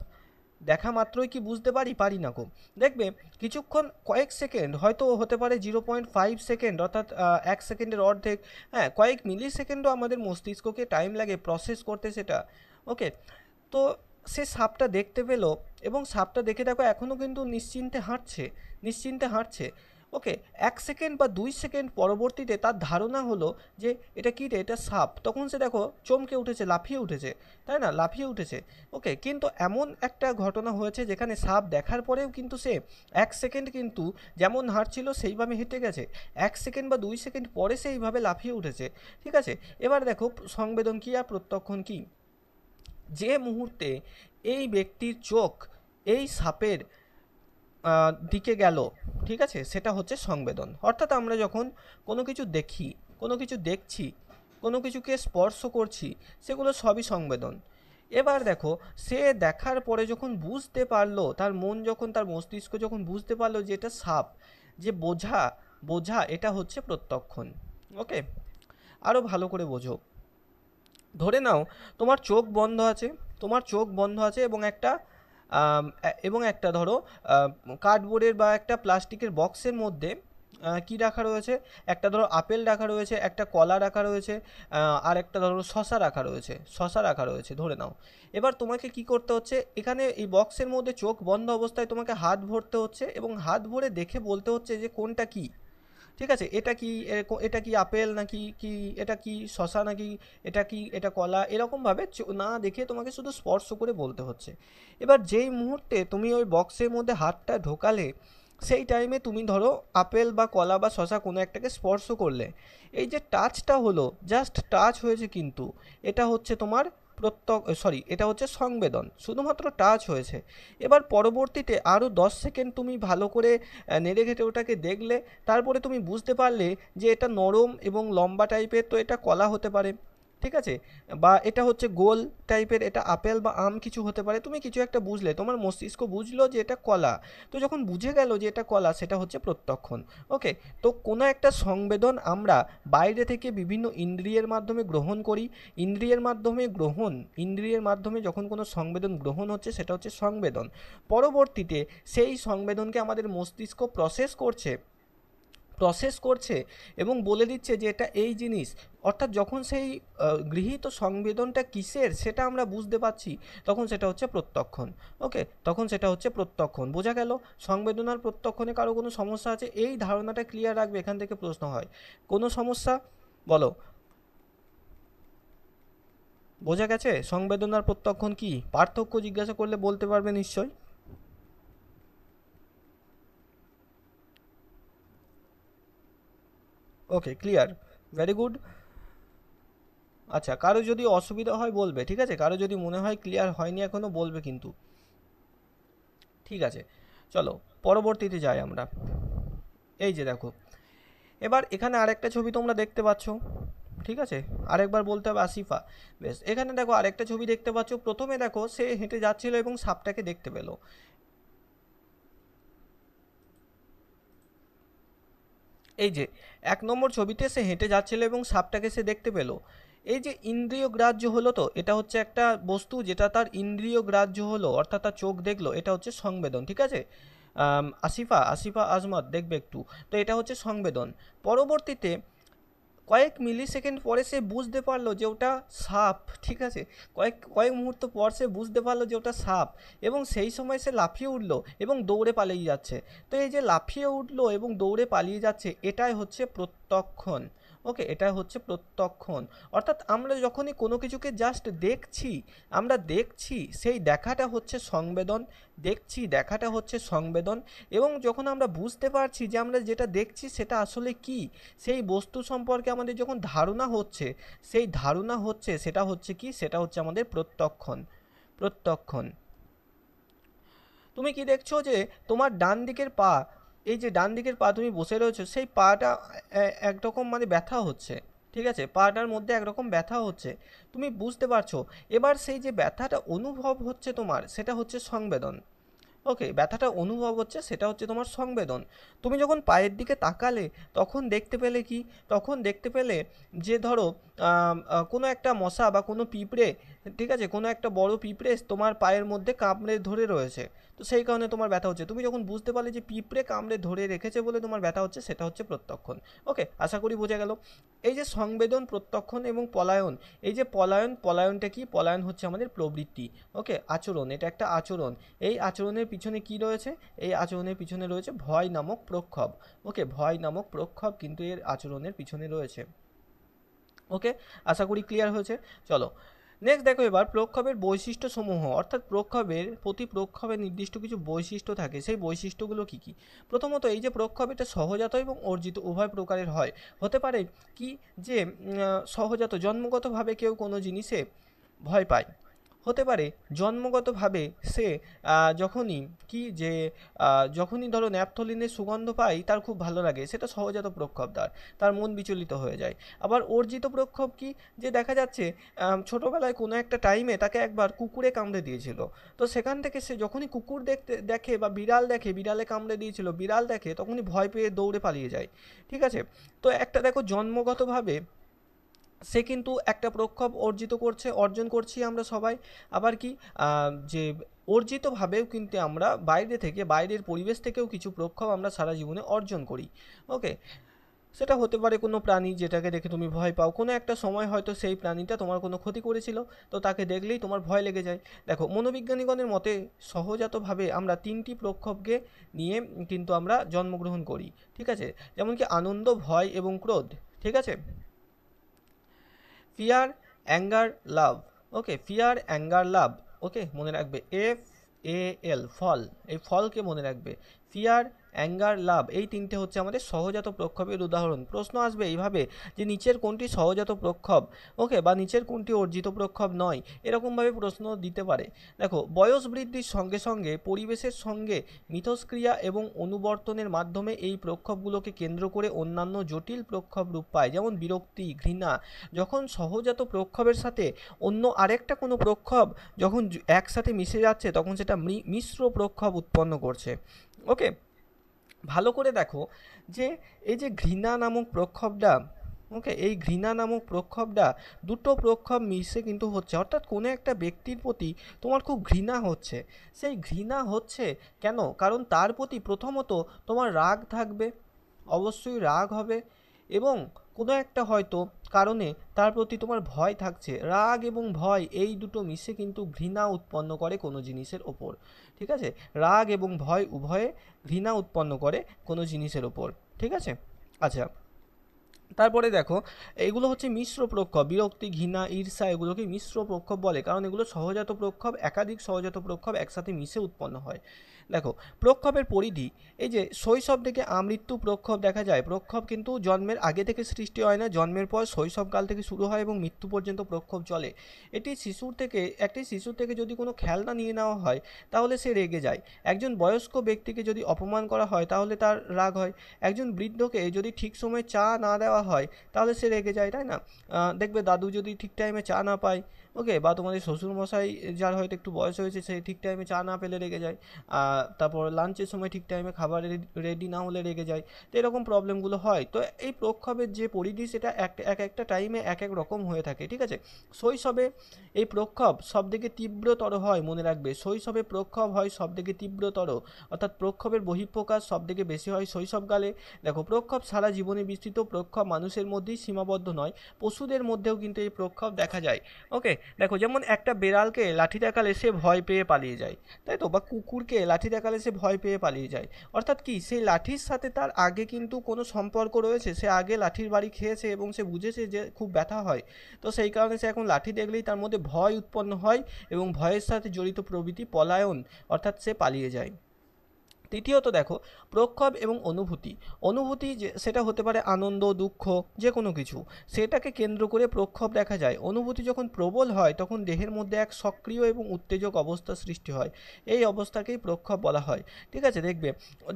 দেখা মাত্রই কি বুঝতে পারি? পারি না গো। দেখবে, কিছুক্ষণ কয়েক সেকেন্ড, হয়তো হতে পারে 0.5 সেকেন্ড, অর্থাৎ 1 সেকেন্ডের অর্ধেক, হ্যাঁ কয়েক মিলি সেকেন্ডও আমাদের মস্তিষ্ককে টাইম লাগে প্রসেস করতে সেটা। ওকে, তো সে সাপটা দেখতে পেলো এবং সাপটা দেখে দেখো এখনও কিন্তু নিশ্চিন্তে হাঁটছে, নিশ্চিন্তে হাঁটছে। ওকে, 1 সেকেন্ড বা 2 সেকেন্ড পরবর্তীতে তার ধারণা হলো যে এটা কী রে, এটা সাপ। তখন সে দেখো চমকে উঠেছে, লাফিয়ে উঠেছে, তাই না? লাফিয়ে উঠেছে। ওকে, কিন্তু এমন একটা ঘটনা হয়েছে যেখানে সাপ দেখার পরেও কিন্তু সে 1 সেকেন্ড কিন্তু যেমন হাঁটছিল সেইভাবে হেঁটে গেছে, 1 সেকেন্ড বা 2 সেকেন্ড পরে সেইভাবে লাফিয়ে উঠেছে। ঠিক আছে? এবার দেখো, সংবেদন কী আর প্রত্যক্ষণ কী। যে মুহূর্তে এই ব্যক্তির চোখ এই সাপের দিকে গেল, ঠিক আছে, সেটা হচ্ছে সংবেদন। অর্থাৎ আমরা যখন কোনো কিছু দেখি, কোনো কিছু দেখছি, কোনো কিছুকে স্পর্শ করছি, সেগুলো সবই সংবেদন। এবার দেখো, সে দেখার পরে যখন বুঝতে পারলো, তার মন যখন, তার মস্তিষ্ক যখন বুঝতে পারলো যে এটা সাপ, যে বোঝা, বোঝা এটা হচ্ছে প্রত্যক্ষণ। ওকে, আরও ভালো করে বোঝো। ধরে নাও তোমার চোখ বন্ধ আছে, তোমার চোখ বন্ধ আছে এবং একটা ধরো কার্ডবোর্ডের বা একটা প্লাস্টিকের বক্সের মধ্যে কি রাখা রয়েছে, একটা ধরো আপেল রাখা রয়েছে, একটা কলা রাখা রয়েছে, আর একটা ধরো শশা রাখা রয়েছে, শশা রাখা রয়েছে ধরে নাও। এবার তোমাকে কি করতে হচ্ছে, এখানে এই বক্সের মধ্যে চোখ বন্ধ অবস্থায় তোমাকে হাত ভরতে হচ্ছে এবং হাত ভরে দেখে বলতে হচ্ছে যে কোনটা কি। ঠিক আছে, এটা কি এটা কি আপেল নাকি কি, এটা কি শশা নাকি, এটা কি, এটা কলা, এরকমভাবে না দেখে তোমাকে শুধু স্পর্শ করে বলতে হচ্ছে। এবার যেই মুহূর্তে তুমি ওই বক্সের মধ্যে হাতটা ঢোকালে, সেই টাইমে তুমি ধরো আপেল বা কলা বা শশা কোনো একটাকে স্পর্শ করলে, এই যে টাচটা হলো, জাস্ট টাচ হয়েছে, কিন্তু এটা হচ্ছে তোমার এটা হচ্ছে সংবেদন, শুধুমাত্র টাচ হয়েছে। এবার পরবর্তীতে আরও 10 সেকেন্ড তুমি ভালো করে নেড়ে ঘেটে ওটাকে দেখলে, তারপরে তুমি বুঝতে পারলে যে এটা নরম এবং লম্বা টাইপের, তো এটা কলা হতে পারে, ঠিক আছে, বা এটা হচ্ছে গোল টাইপের, এটা আপেল বা আম কিছু হতে পারে, তুমি কিছু একটা বুঝলে, তোমার মস্তিষ্ক বুঝলো যে এটা কলা। তো যখন বুঝে গেল যে এটা কলা, সেটা হচ্ছে প্রত্যক্ষণ। ওকে, তো কোনো একটা সংবেদন আমরা বাইরে থেকে বিভিন্ন ইন্দ্রিয়ের মাধ্যমে গ্রহণ করি, ইন্দ্রিয়ের মাধ্যমে যখন কোনো সংবেদন গ্রহণ হচ্ছে, সেটা হচ্ছে সংবেদন। পরবর্তীতে সেই সংবেদনকে আমাদের মস্তিষ্ক প্রসেস করছে এবং বলে দিচ্ছে যে এটা এই জিনিস। অর্থাৎ যখন সেই গৃহীত সংবেদনটা কিসের সেটা আমরা বুঝতে পারছি, তখন সেটা হচ্ছে প্রত্যক্ষণ। ওকে, তখন সেটা হচ্ছে প্রত্যক্ষণ। বোঝা গেল? সংবেদন আর প্রত্যক্ষণে কারো কোনো সমস্যা আছে? এই ধারণাটা ক্লিয়ার রাখবে, এখান থেকে প্রশ্ন হয়। কোনো সমস্যা? বলো। বোঝা গেছে সংবেদন আর প্রত্যক্ষণ কি পার্থক্য? জিজ্ঞাসা করলে বলতে পারবে নিশ্চয়। ওকে, ক্লিয়ার, ভেরি গুড। আচ্ছা, কারো যদি অসুবিধা হয় বলবে, ঠিক আছে, কারো যদি মনে হয় ক্লিয়ার হয়নি এখনো বলবে কিন্তু। ঠিক আছে, চলো পরবর্তীতে যাই আমরা। এই যে দেখো, এবার এখানে আরেকটা ছবি তোমরা দেখতে পাচ্ছ, ঠিক আছে, আরেকবার বলতে হবে আসিফা। বেশ, এখানে দেখো আরেকটা ছবি দেখতে পাচ্ছ। প্রথমে দেখো সে হেঁটে যাচ্ছিল এবং সাপটাকে দেখতে পেলো। এই যে 1 নম্বর ছবিতে সে হেঁটে যাচ্ছিল এবং সাপটাকে সে দেখতে পেল। এই যে ইন্দ্রিয় গ্রাহ্য হলো, তো এটা হচ্ছে একটা বস্তু যেটা তার ইন্দ্রিয় গ্রাহ্য হলো, অর্থাৎ তার চোখ দেখলো, এটা হচ্ছে সংবেদন, ঠিক আছে। আসিফা আসিফা আজমত দেখবে একটু। তো এটা হচ্ছে সংবেদন। পরবর্তীতে কয়েক মিলি সেকেন্ড পরে সে বুঝতে পারলো যে ওটা সাপ, ঠিক আছে, কয়েক কয়েক মুহূর্ত পর সে বুঝতে পারলো যে ওটা সাপ, এবং সেই সময় সে লাফিয়ে উঠলো এবং দৌড়ে পালিয়ে যাচ্ছে। তো এই যে লাফিয়ে উঠলো এবং দৌড়ে পালিয়ে যাচ্ছে, এটাই হচ্ছে প্রত্যক্ষণ। ওকে, এটা হচ্ছে প্রত্যক্ষণ। অর্থাৎ আমরা যখনই কোনো কিছুকে জাস্ট দেখছি, আমরা দেখছি, সেই দেখাটা হচ্ছে সংবেদন, দেখছি দেখাটা হচ্ছে সংবেদন। এবং যখন আমরা বুঝতে পারছি যে আমরা যেটা দেখছি সেটা আসলে কি, সেই বস্তু সম্পর্কে আমাদের যখন ধারণা হচ্ছে, সেটা হচ্ছে কি, সেটা হচ্ছে আমাদের প্রত্যক্ষণ। তুমি কি দেখছো যে তোমার ডান দিকের পা, এই যে ডান দিকের পা তুমি বসে রয়েছো, সেই পাটা একরকম মানে ব্যথা হচ্ছে, ঠিক আছে, পাটার মধ্যে একরকম ব্যথা হচ্ছে, তুমি বুঝতে পারছো। এবার সেই যে ব্যথাটা অনুভব হচ্ছে তোমার, সেটা হচ্ছে সংবেদন। ওকে, ব্যথাটা অনুভব হচ্ছে, সেটা হচ্ছে তোমার সংবেদন। তুমি যখন পায়ের দিকে তাকালে, তখন দেখতে পেলে কি, তখন দেখতে পেলে যে ধরো কোনো একটা মশা বা কোনো পিঁপড়ে, ঠিক আছে, কোনো একটা বড় পিঁপড়ে তোমার পায়ের মধ্যে কামড়ে ধরে রয়েছে, তো সেই কারণে তোমার ব্যথা হচ্ছে। তুমি যখন বুঝতে পারলে যে পিঁপড়ে কামড়ে ধরে রেখেছে বলে তোমার ব্যথা হচ্ছে, সেটা হচ্ছে প্রত্যক্ষণ। ওকে, আশা করি বোঝা গেল। এই যে সংবেদন, প্রত্যক্ষণ এবং পলায়ন, এই যে পলায়নটা কি, পলায়ন হচ্ছে আমাদের প্রবৃত্তি। ওকে, আচরণ, এটা একটা আচরণ। এই আচরণের পিছনে কি রয়েছে? এই আচরণের পিছনে রয়েছে ভয় নামক প্রক্ষোভ। ওকে, ভয় নামক প্রক্ষোভ কিন্তু এর আচরণের পিছনে রয়েছে। ওকে, আশা করি ক্লিয়ার হয়েছে। চলো নেক্সট দেখো, এবার প্রক্ষোভের বৈশিষ্ট্য সমূহ, অর্থাৎ প্রতি প্রক্ষোভের নির্দিষ্ট কিছু বৈশিষ্ট্য থাকে, সেই বৈশিষ্ট্যগুলো কি কি। প্রথমত, এই যে প্রক্ষোভ, এটা সহজাত এবং অর্জিত উভয় প্রকারের হয়। হতে পারে কি যে সহজাত, জন্মগতভাবে কেউ কোনো জিনিসে ভয় পায়। হতে পারে জন্মগতভাবে সে যখনই কি যে যখনই ধরো ন্যাপথলিনের সুগন্ধ পায় তার খুব ভালো লাগে, সেটা সহজাত প্রক্ষোভ, তার মন বিচলিত হয়ে যায়। আবার অর্জিত প্রক্ষোভ কি, যে দেখা যাচ্ছে ছোটোবেলায় কোনো একটা টাইমে তাকে একবার কুকুরে কামড়ে দিয়েছিল, তো সেখান থেকে সে যখনই কুকুর দেখে বা বিড়াল দেখে, বিড়ালে কামড়ে দিয়েছিল, বিড়াল দেখে, তখনই ভয় পেয়ে দৌড়ে পালিয়ে যায়, ঠিক আছে। তো একটা দেখো জন্মগতভাবে সে কিন্তু একটা প্রক্ষোভ অর্জন করছি আমরা সবাই। আবার কি যে অর্জিতভাবেও কিন্তু আমরা বাইরের পরিবেশ থেকেও কিছু প্রক্ষোভ আমরা সারা জীবনে অর্জন করি। ওকে, সেটা হতে পারে কোনো প্রাণী যেটাকে দেখে তুমি ভয় পাও, কোনো একটা সময় হয়তো সেই প্রাণীটা তোমার কোনো ক্ষতি করেছিল, তো তাকে দেখলেই তোমার ভয় লেগে যায়। দেখো মনোবিজ্ঞানীগণের মতে সহজাতভাবে আমরা তিনটি প্রক্ষোভকে নিয়ে কিন্তু আমরা জন্মগ্রহণ করি, ঠিক আছে? যেমন কি আনন্দ, ভয় এবং ক্রোধ, ঠিক আছে? ফিয়ার, অ্যাঙ্গার, লাভ। ওকে, ফিয়ার, অ্যাঙ্গার, লাভ। ওকে, মনে রাখবে FAL, ফল, এই ফলকে মনে রাখবে। ফিয়ার, অ্যাঙ্গার, লাভ, এই তিনটে হচ্ছে আমাদের সহজাত প্রক্ষোভের উদাহরণ। প্রশ্ন আসবে এইভাবে যে নিচের কোনটি সহজাত প্রক্ষোভ, ওকে, বা নিচের কোনটি অর্জিত প্রক্ষোভ নয়, এরকমভাবে প্রশ্ন দিতে পারে। দেখো, বয়স বৃদ্ধির সঙ্গে সঙ্গে পরিবেশের সঙ্গে মিথস্ক্রিয়া এবং অনুবর্তনের মাধ্যমে এই প্রক্ষোভগুলোকে কেন্দ্র করে অন্যান্য জটিল প্রক্ষোভ রূপ পায়, যেমন বিরক্তি, ঘৃণা। যখন সহজাত প্রক্ষোভের সাথে অন্য আরেকটা কোনো প্রক্ষোভ যখন একসাথে মিশে যাচ্ছে, তখন সেটা মিশ্র প্রক্ষোভ উৎপন্ন করছে। ওকে, ভালো করে দেখো যে এই যে ঘৃণা নামক প্রক্ষোভটা, ওকে, এই ঘৃণা নামক প্রক্ষোভটা দুটো প্রক্ষোভ মিশে কিন্তু হচ্ছে, অর্থাৎ কোনো একটা ব্যক্তির প্রতি তোমার খুব ঘৃণা হচ্ছে। সেই ঘৃণা হচ্ছে কেন? কারণ তার প্রতি প্রথমত তোমার রাগ থাকবে, অবশ্যই রাগ হবে, এবং কোনো একটা হয়তো কারণে তার প্রতি তোমার ভয় থাকছে। রাগ এবং ভয় এই দুটো মিশে কিন্তু ঘৃণা উৎপন্ন করে কোনো জিনিসের ওপর, ঠিক আছে? রাগ এবং ভয় উভয়ে ঘৃণা উৎপন্ন করে কোনো জিনিসের ওপর, ঠিক আছে? আচ্ছা, তারপরে দেখো, এগুলো হচ্ছে মিশ্র প্রক্ষোভ। বিরক্তি, ঘৃণা, ঈর্ষা, এগুলোকে মিশ্র প্রক্ষোভ বলে, কারণ এগুলো সহজাত প্রক্ষোভ, একাধিক সহজাত প্রক্ষোভ একসাথে মিশে উৎপন্ন হয়। দেখো, প্রক্ষোভের পরিধি, এই যে শৈশব থেকে আমৃত্যু প্রক্ষোভ দেখা যায়। প্রক্ষোভ কিন্তু জন্মের আগে থেকে সৃষ্টি হয় না, জন্মের পর শৈশবকাল থেকে শুরু হয় এবং মৃত্যু পর্যন্ত প্রক্ষোভ চলে। একটি শিশুর থেকে যদি কোনো খেলনা নিয়ে নেওয়া হয়, তাহলে সে রেগে যায়। একজন বয়স্ক ব্যক্তিকে যদি অপমান করা হয়, তাহলে তার রাগ হয়। একজন বৃদ্ধকে যদি ঠিক সময়ে চা না দেওয়া হয়, তাহলে সে রেগে যায়, তাই না? দেখবে দাদু যদি ঠিক টাইমে চা না পায়, ওকে, বা তোমাদের শ্বশুরমশাই যার হয়তো একটু বয়স হয়েছে, সে ঠিক টাইমে চা না পেলে রেগে যায়। তারপর লাঞ্চের সময় ঠিক টাইমে খাবার রেডি না হলে রেগে যায়। তো এরকম প্রবলেমগুলো হয়। তো এই প্রক্ষোভের যে পরিধি, সেটা এক একটা টাইমে এক এক রকম হয়ে থাকে, ঠিক আছে? শৈশবে এই প্রক্ষোভ সবথেকে তীব্রতর হয়, মনে রাখবে। শৈশবে প্রক্ষোভ হয় সবথেকে তীব্রতর, অর্থাৎ প্রক্ষোভের বহিঃপ্রকাশ সবথেকে বেশি হয় শৈশবকালে। দেখো, প্রক্ষোভ সারা জীবনে বিস্তৃত। প্রক্ষোভ মানুষের মধ্যেই সীমাবদ্ধ নয়, পশুদের মধ্যেও কিন্তু এই প্রক্ষোভ দেখা যায়। ওকে, দেখো, যেমন একটা বেড়ালকে লাঠি দেখালে সে ভয় পেয়ে পালিয়ে যায়, তাই তো? বা কুকুরকে লাঠি দেখালে সে ভয় পেয়ে পালিয়ে যায়। অর্থাৎ কি, সেই লাঠির সাথে তার আগে কিন্তু কোনো সম্পর্ক রয়েছে, সে আগে লাঠির বাড়ি খেয়েছে এবং সে বুঝেছে যে খুব ব্যথা হয়। তো সেই কারণে সে এখন লাঠি দেখলেই তার মধ্যে ভয় উৎপন্ন হয়, এবং ভয়ের সাথে জড়িত প্রবৃত্তি পলায়ন, অর্থাৎ সে পালিয়ে যায়। তৃতীয়ত দেখো, প্রক্ষোভ এবং অনুভূতি। অনুভূতি যে সেটা হতে পারে আনন্দ, দুঃখ, যে কোনো কিছু, সেটাকে কেন্দ্র করে প্রক্ষোভ দেখা যায়। অনুভূতি যখন প্রবল হয়, তখন দেহের মধ্যে এক সক্রিয় এবং উত্তেজক অবস্থা সৃষ্টি হয়। এই অবস্থাকেই প্রক্ষোভ বলা হয়, ঠিক আছে? দেখবে,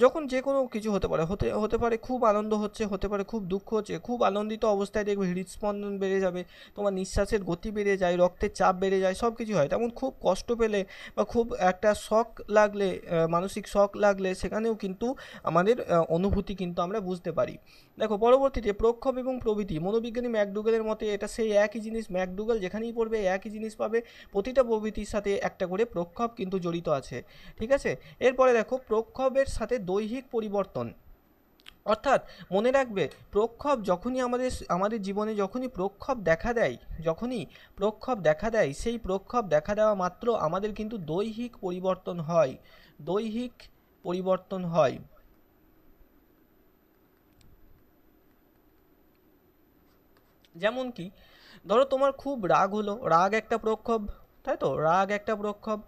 যখন যে কোনো কিছু হতে পারে, হতে পারে খুব আনন্দ হচ্ছে, হতে পারে খুব দুঃখ হচ্ছে। খুব আনন্দিত অবস্থায় দেখবে হৃদস্পন্দন বেড়ে যাবে, তোমার নিঃশ্বাসের গতি বেড়ে যায়, রক্তের চাপ বেড়ে যায়, সব কিছু হয়। তেমন খুব কষ্ট পেলে বা খুব একটা শক লাগলে, মানসিক শক লাগলে, সেখানেও কিন্তু আমাদের অনুভূতি কিন্তু আমরা বুঝতে পারি। দেখো, পরবর্তীতে প্রক্ষোভ এবং প্রবৃত্তি। মনোবিজ্ঞানী ম্যাকডুগালের মতে এটা সেই একই জিনিস। ম্যাকডুগাল যেখানেই পড়বে একই জিনিস পাবে, প্রতিটা প্রবৃত্তির সাথে একটা করে প্রক্ষোভ কিন্তু জড়িত আছে, ঠিক আছে? এরপরে দেখো, প্রক্ষোভের সাথে দৈহিক পরিবর্তন। অর্থাৎ মনে রাখবে, প্রক্ষোভ যখনই আমাদের জীবনে যখনই প্রক্ষোভ দেখা দেয়, সেই প্রক্ষোভ দেখা দেওয়া মাত্র আমাদের কিন্তু দৈহিক পরিবর্তন হয়, দৈহিক পরিবর্তন হয়। যেমন কি, ধরো তোমার খুব রাগ হলো, রাগ একটা প্রক্ষোভ, তাই তো? রাগ একটা প্রক্ষোভ।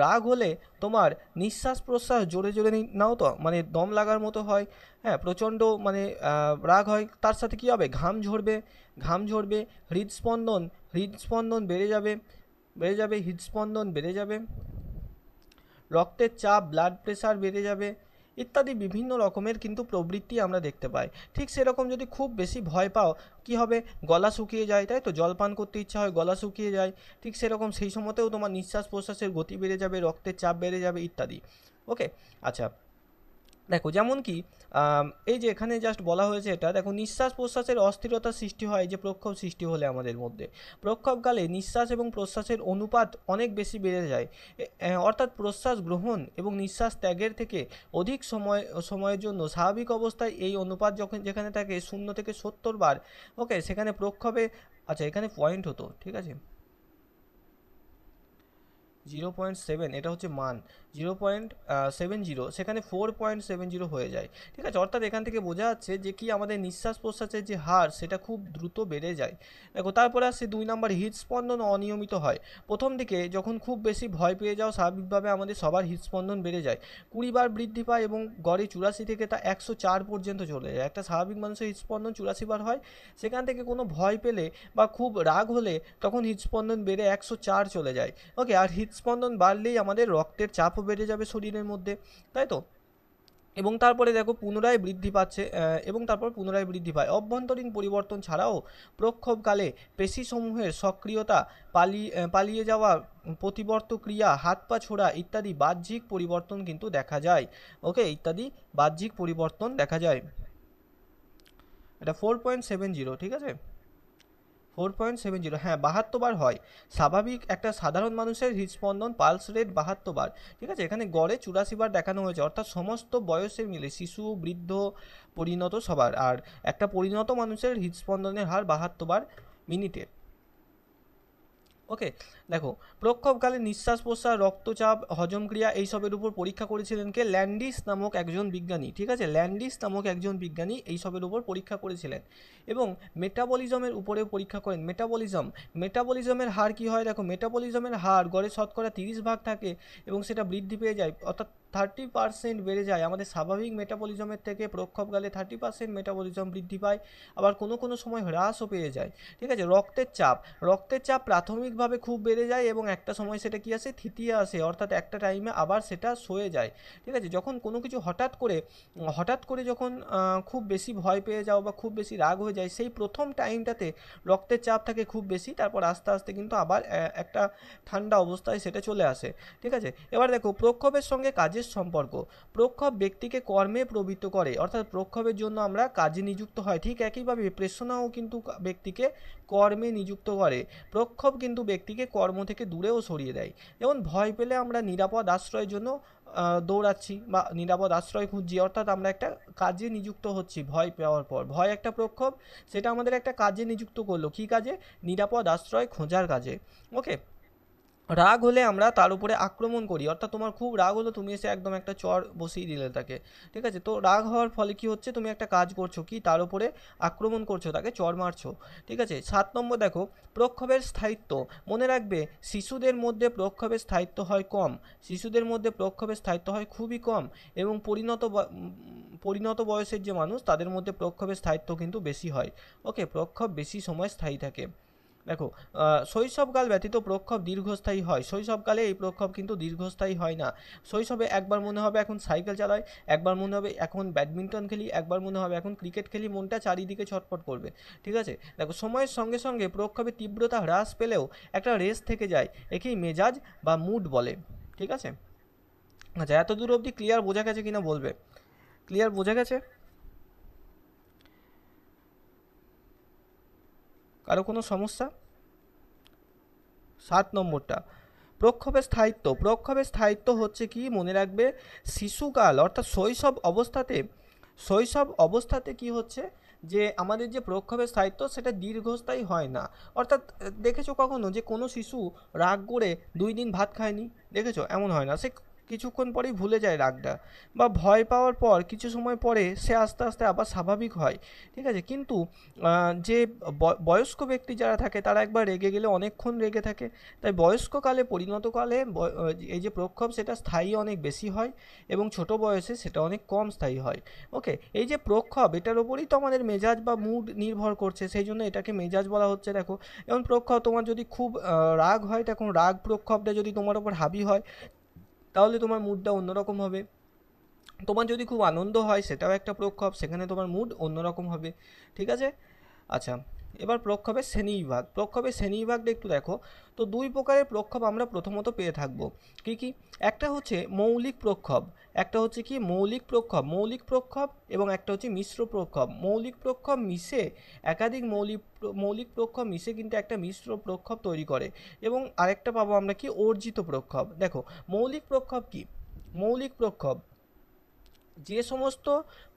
রাগ হলে তোমার নিঃশ্বাস প্রশ্বাস জোরে জোরে নাও, তো মানে দম লাগার মতো হয়। হ্যাঁ, প্রচণ্ড মানে রাগ হয়, তার সাথে কী হবে? ঘাম ঝরবে, হৃদস্পন্দন বেড়ে যাবে, হৃদস্পন্দন বেড়ে যাবে, রক্তের চাপ, ব্লাড প্রেশার বেড়ে যাবে, ইত্যাদি বিভিন্ন রকমের কিন্তু প্রবৃত্তি আমরা দেখতে পাই। ঠিক সেরকম যদি খুব বেশি ভয় পাও, কি হবে? গলা শুকিয়ে যায়, তাই তো? জল পান করতে ইচ্ছা হয়, গলা শুকিয়ে যায়। ঠিক সেরকম সেই সময়তেও তোমার নিঃশ্বাস প্রশ্বাসের গতি বেড়ে যাবে, রক্তের চাপ বেড়ে যাবে, ইত্যাদি। ওকে, আচ্ছা, দেখো যেমন কি এই যে এখানে জাস্ট বলা হয়েছে, এটা দেখো নিঃশ্বাস প্রশ্বাসের অস্থিরতা সৃষ্টি হয় যে প্রক্ষোভ সৃষ্টি হলে আমাদের মধ্যে। প্রক্ষোভকালে নিঃশ্বাস এবং প্রশ্বাসের অনুপাত অনেক বেশি বেড়ে যায়। অর্থাৎ প্রশ্বাস গ্রহণ এবং নিঃশ্বাস ত্যাগের থেকে অধিক সময়ের জন্য স্বাভাবিক অবস্থায় এই অনুপাত যখন যেখানে থাকে 0 থেকে 70 বার, ওকে, সেখানে প্রক্ষোভে, আচ্ছা এখানে পয়েন্ট হতো, ঠিক আছে, 0.7 এটা হচ্ছে মান, 0.70 সেখানে 4.70 হয়ে যায়, ঠিক আছে। অর্থাৎ এখান থেকে বোঝা যাচ্ছে যে কি আমাদের নিঃশ্বাস প্রশ্বাসের যে হার সেটা খুব দ্রুত বেড়ে যায়। দেখো তারপরে আসছে 2 নম্বর, হৃদস্পন্দন অনিয়মিত হয়। প্রথম দিকে যখন খুব বেশি ভয় পেয়ে যাও স্বাভাবিকভাবে আমাদের সবার হৃদস্পন্দন বেড়ে যায়, 20 বার বৃদ্ধি পায় এবং গড়ে 84 থেকে তা 104 পর্যন্ত চলে যায়। একটা স্বাভাবিক মানুষের হৃদস্পন্দন 84 বার হয়, সেখান থেকে কোনো ভয় পেলে বা খুব রাগ হলে তখন হৃদস্পন্দন বেড়ে 104 চলে যায়। ওকে, আর হৃদস্পন্দন বাড়লেই আমাদের রক্তের চাপও বেড়ে যাবে শরীরের মধ্যে, তাই তো। এবং তারপরে দেখো পুনরায় বৃদ্ধি পাচ্ছে, এবং তারপর পুনরায় বৃদ্ধি পায়। অভ্যন্তরীণ পরিবর্তন ছাড়াও প্রক্ষোভকালে পেশিসমূহের সক্রিয়তা, পালিয়ে যাওয়া, প্রতিবর্ত ক্রিয়া, হাত পা ছোড়া ইত্যাদি বাহ্যিক পরিবর্তন কিন্তু দেখা যায়। ওকে, ইত্যাদি বাহ্যিক পরিবর্তন দেখা যায়। এটা 4.70, ঠিক আছে, 4.70, হ্যাঁ 72 বার হয়। স্বাভাবিক একটা সাধারণ মানুষের হৃদস্পন্দন পালস রেট 72 বার, ঠিক আছে, এখানে গড়ে 84 বার দেখানো হয়েছে। অর্থাৎ সমস্ত বয়সের মিলে শিশু, বৃদ্ধ, পরিণত সবার। আর একটা পরিণত মানুষের হৃদস্পন্দনের হার 72 বার মিনিটে। ওকে, দেখো প্রক্ষোভকালে নিঃশ্বাস প্রশ্বাস, রক্তচাপ, হজমক্রিয়া এইসবের উপর পরীক্ষা করেছিলেন কে? ল্যান্ডিস নামক একজন বিজ্ঞানী, ঠিক আছে, ল্যান্ডিস নামক একজন বিজ্ঞানী এইসবের উপর পরীক্ষা করেছিলেন। এবং মেটাবলিজমের উপরেও পরীক্ষা করেন। মেটাবলিজমের হার কি হয় দেখো, মেটাবলিজমের হার গড়ে শতকরা 30 ভাগ থাকে এবং সেটা বৃদ্ধি পেয়ে যায়, অর্থাৎ 30% বেড়ে যায়। আমাদের স্বাভাবিক মেটাবলিজমের থেকে প্রক্ষোভকালে 30% মেটাবলিজম বৃদ্ধি পায়, আবার কোনো কোনো সময় হ্রাসও পেয়ে যায়, ঠিক আছে। রক্তের চাপ প্রাথমিকভাবে খুব বেড়ে যায় এবং একটা সময় সেটা কি আসে, থিতিয়ে আসে, অর্থাৎ একটা টাইমে আবার সেটা সয়ে যায়, ঠিক আছে। যখন কোনো কিছু হঠাৎ করে যখন খুব বেশি ভয় পেয়ে যাও বা খুব বেশি রাগ হয়ে যায়, সেই প্রথম টাইমটাতে রক্তের চাপ থাকে খুব বেশি, তারপর আস্তে আস্তে কিন্তু আবার একটা ঠান্ডা অবস্থায় সেটা চলে আসে, ঠিক আছে। এবার দেখো প্রক্ষোভের সঙ্গে কাজের সম্পর্ক। প্রক্ষোভ ব্যক্তিকে কর্মে প্রবৃত্ত করে, অর্থাৎ প্রক্ষোভের জন্য আমরা কাজে নিযুক্ত হয়। ঠিক একইভাবে প্রেষণাও কিন্তু ব্যক্তিকে কর্মে নিযুক্ত করে। প্রক্ষোভ কিন্তু ব্যক্তিকে কর্ম থেকে দূরেও সরিয়ে দেয়। যেমন ভয় পেলে আমরা নিরাপদ আশ্রয়ের জন্য দৌড়াচ্ছি বা নিরাপদ আশ্রয় খুঁজছি, অর্থাৎ আমরা একটা কাজে নিযুক্ত হচ্ছি ভয় পাওয়ার পর। ভয় একটা প্রক্ষোভ, সেটা আমাদের একটা কাজে নিযুক্ত করলো। কী কাজে? নিরাপদ আশ্রয় খোঁজার কাজে। ওকে, রাগ হলে আমরা তার উপরে আক্রমণ করি, অর্থাৎ তোমার খুব রাগ হলো, তুমি এসে একদম একটা চর বসিয়ে দিলে তাকে, ঠিক আছে। তো রাগ হওয়ার ফলে কি হচ্ছে, তুমি একটা কাজ করছো কি, তার উপরে আক্রমণ করছো, তাকে চর মারছো, ঠিক আছে। 7 নম্বর দেখো, প্রক্ষোভের স্থায়িত্ব। মনে রাখবে শিশুদের মধ্যে প্রক্ষোভের স্থায়িত্ব হয় কম, শিশুদের মধ্যে প্রক্ষোভের স্থায়িত্ব হয় খুবই কম, এবং পরিণত বয়সের যে মানুষ তাদের মধ্যে প্রক্ষোভের স্থায়িত্ব কিন্তু বেশি হয়। ওকে, প্রক্ষোভ বেশি সময় স্থায়ী থাকে। দেখো শৈশবকাল ব্যতীত প্রক্ষোভ দীর্ঘস্থায়ী হয়। শৈশবকালে এই প্রক্ষোভ কিন্তু দীর্ঘস্থায়ী হয় না। শৈশবে একবার মনে হবে এখন সাইকেল চালাই, একবার মনে হবে এখন ব্যাডমিন্টন খেলি, একবার মনে হবে এখন ক্রিকেট খেলি, মনটা চারিদিকে ছটফট করবে, ঠিক আছে। দেখো সময়ের সঙ্গে সঙ্গে প্রক্ষোভের তীব্রতা হ্রাস পেলেও একটা রেস থেকে যায়, একেই মেজাজ বা মুড বলে, ঠিক আছে। আচ্ছা, এত দূর অবধি ক্লিয়ার বোঝা গেছে কিনা বলবে? ক্লিয়ার বোঝা গেছে? কারো কোনো সমস্যা? 7 নম্বরটা, প্রক্ষোভের স্থায়িত্ব হচ্ছে কি, মনে রাখবে শিশুকাল অর্থাৎ শৈশব অবস্থাতে কি হচ্ছে, যে আমাদের যে প্রক্ষোভের স্থায়িত্ব সেটা দীর্ঘস্থায়ী হয় না। অর্থাৎ দেখেছো কখনো যে কোনো শিশু রাগ করে 2 দিন ভাত খায়নি? দেখেছো? এমন হয় না, সে কিছুক্ষণ পরেই ভুলে যায় রাগটা, বা ভয় পাওয়ার পর কিছু সময় পরে সে আস্তে আস্তে আবার স্বাভাবিক হয়, ঠিক আছে। কিন্তু যে বয়স্ক ব্যক্তি যারা থাকে তারা একবার রেগে গেলে অনেকক্ষণ রেগে থাকে। তাই বয়স্ককালে, পরিণতকালে এই যে প্রক্ষোভ সেটা স্থায়ী অনেক বেশি হয়, এবং ছোট বয়সে সেটা অনেক কম স্থায়ী হয়। ওকে, এই যে প্রক্ষোভ, এটার ওপরই তো আমাদের মেজাজ বা মুড নির্ভর করছে, সেই জন্য এটাকে মেজাজ বলা হচ্ছে। দেখো যেমন প্রক্ষোভ, তোমার যদি খুব রাগ হয়, তখন রাগ প্রক্ষোভটা যদি তোমার ওপর হাবি হয় তাহলে তোমার মুডটা অন্যরকম হবে। তোমার যদি খুব আনন্দ হয় সেটাও একটা প্রক্ষোভ, সেখানে তোমার মুড অন্যরকম হবে, ঠিক আছে। আচ্ছা, এবার প্রক্ষোভের শ্রেণীবিভাগ, প্রক্ষোভের শ্রেণীবিভাগটা একটু দেখো। তো দুই প্রকারের প্রক্ষোভ আমরা প্রথমত পেয়ে থাকবো। কি কি? একটা হচ্ছে মৌলিক প্রক্ষোভ, একটা হচ্ছে কি মৌলিক প্রক্ষোভ, মৌলিক প্রক্ষোভ, এবং একটা হচ্ছে মিশ্র প্রক্ষোভ। মৌলিক প্রক্ষোভ মিশে একাধিক মৌলিক প্রক্ষোভ মিশে কিন্তু একটা মিশ্র প্রক্ষোভ তৈরি করে। এবং আরেকটা পাবো আমরা কি অর্জিত প্রক্ষোভ। দেখো মৌলিক প্রক্ষোভ কি? মৌলিক প্রক্ষোভ যে সমস্ত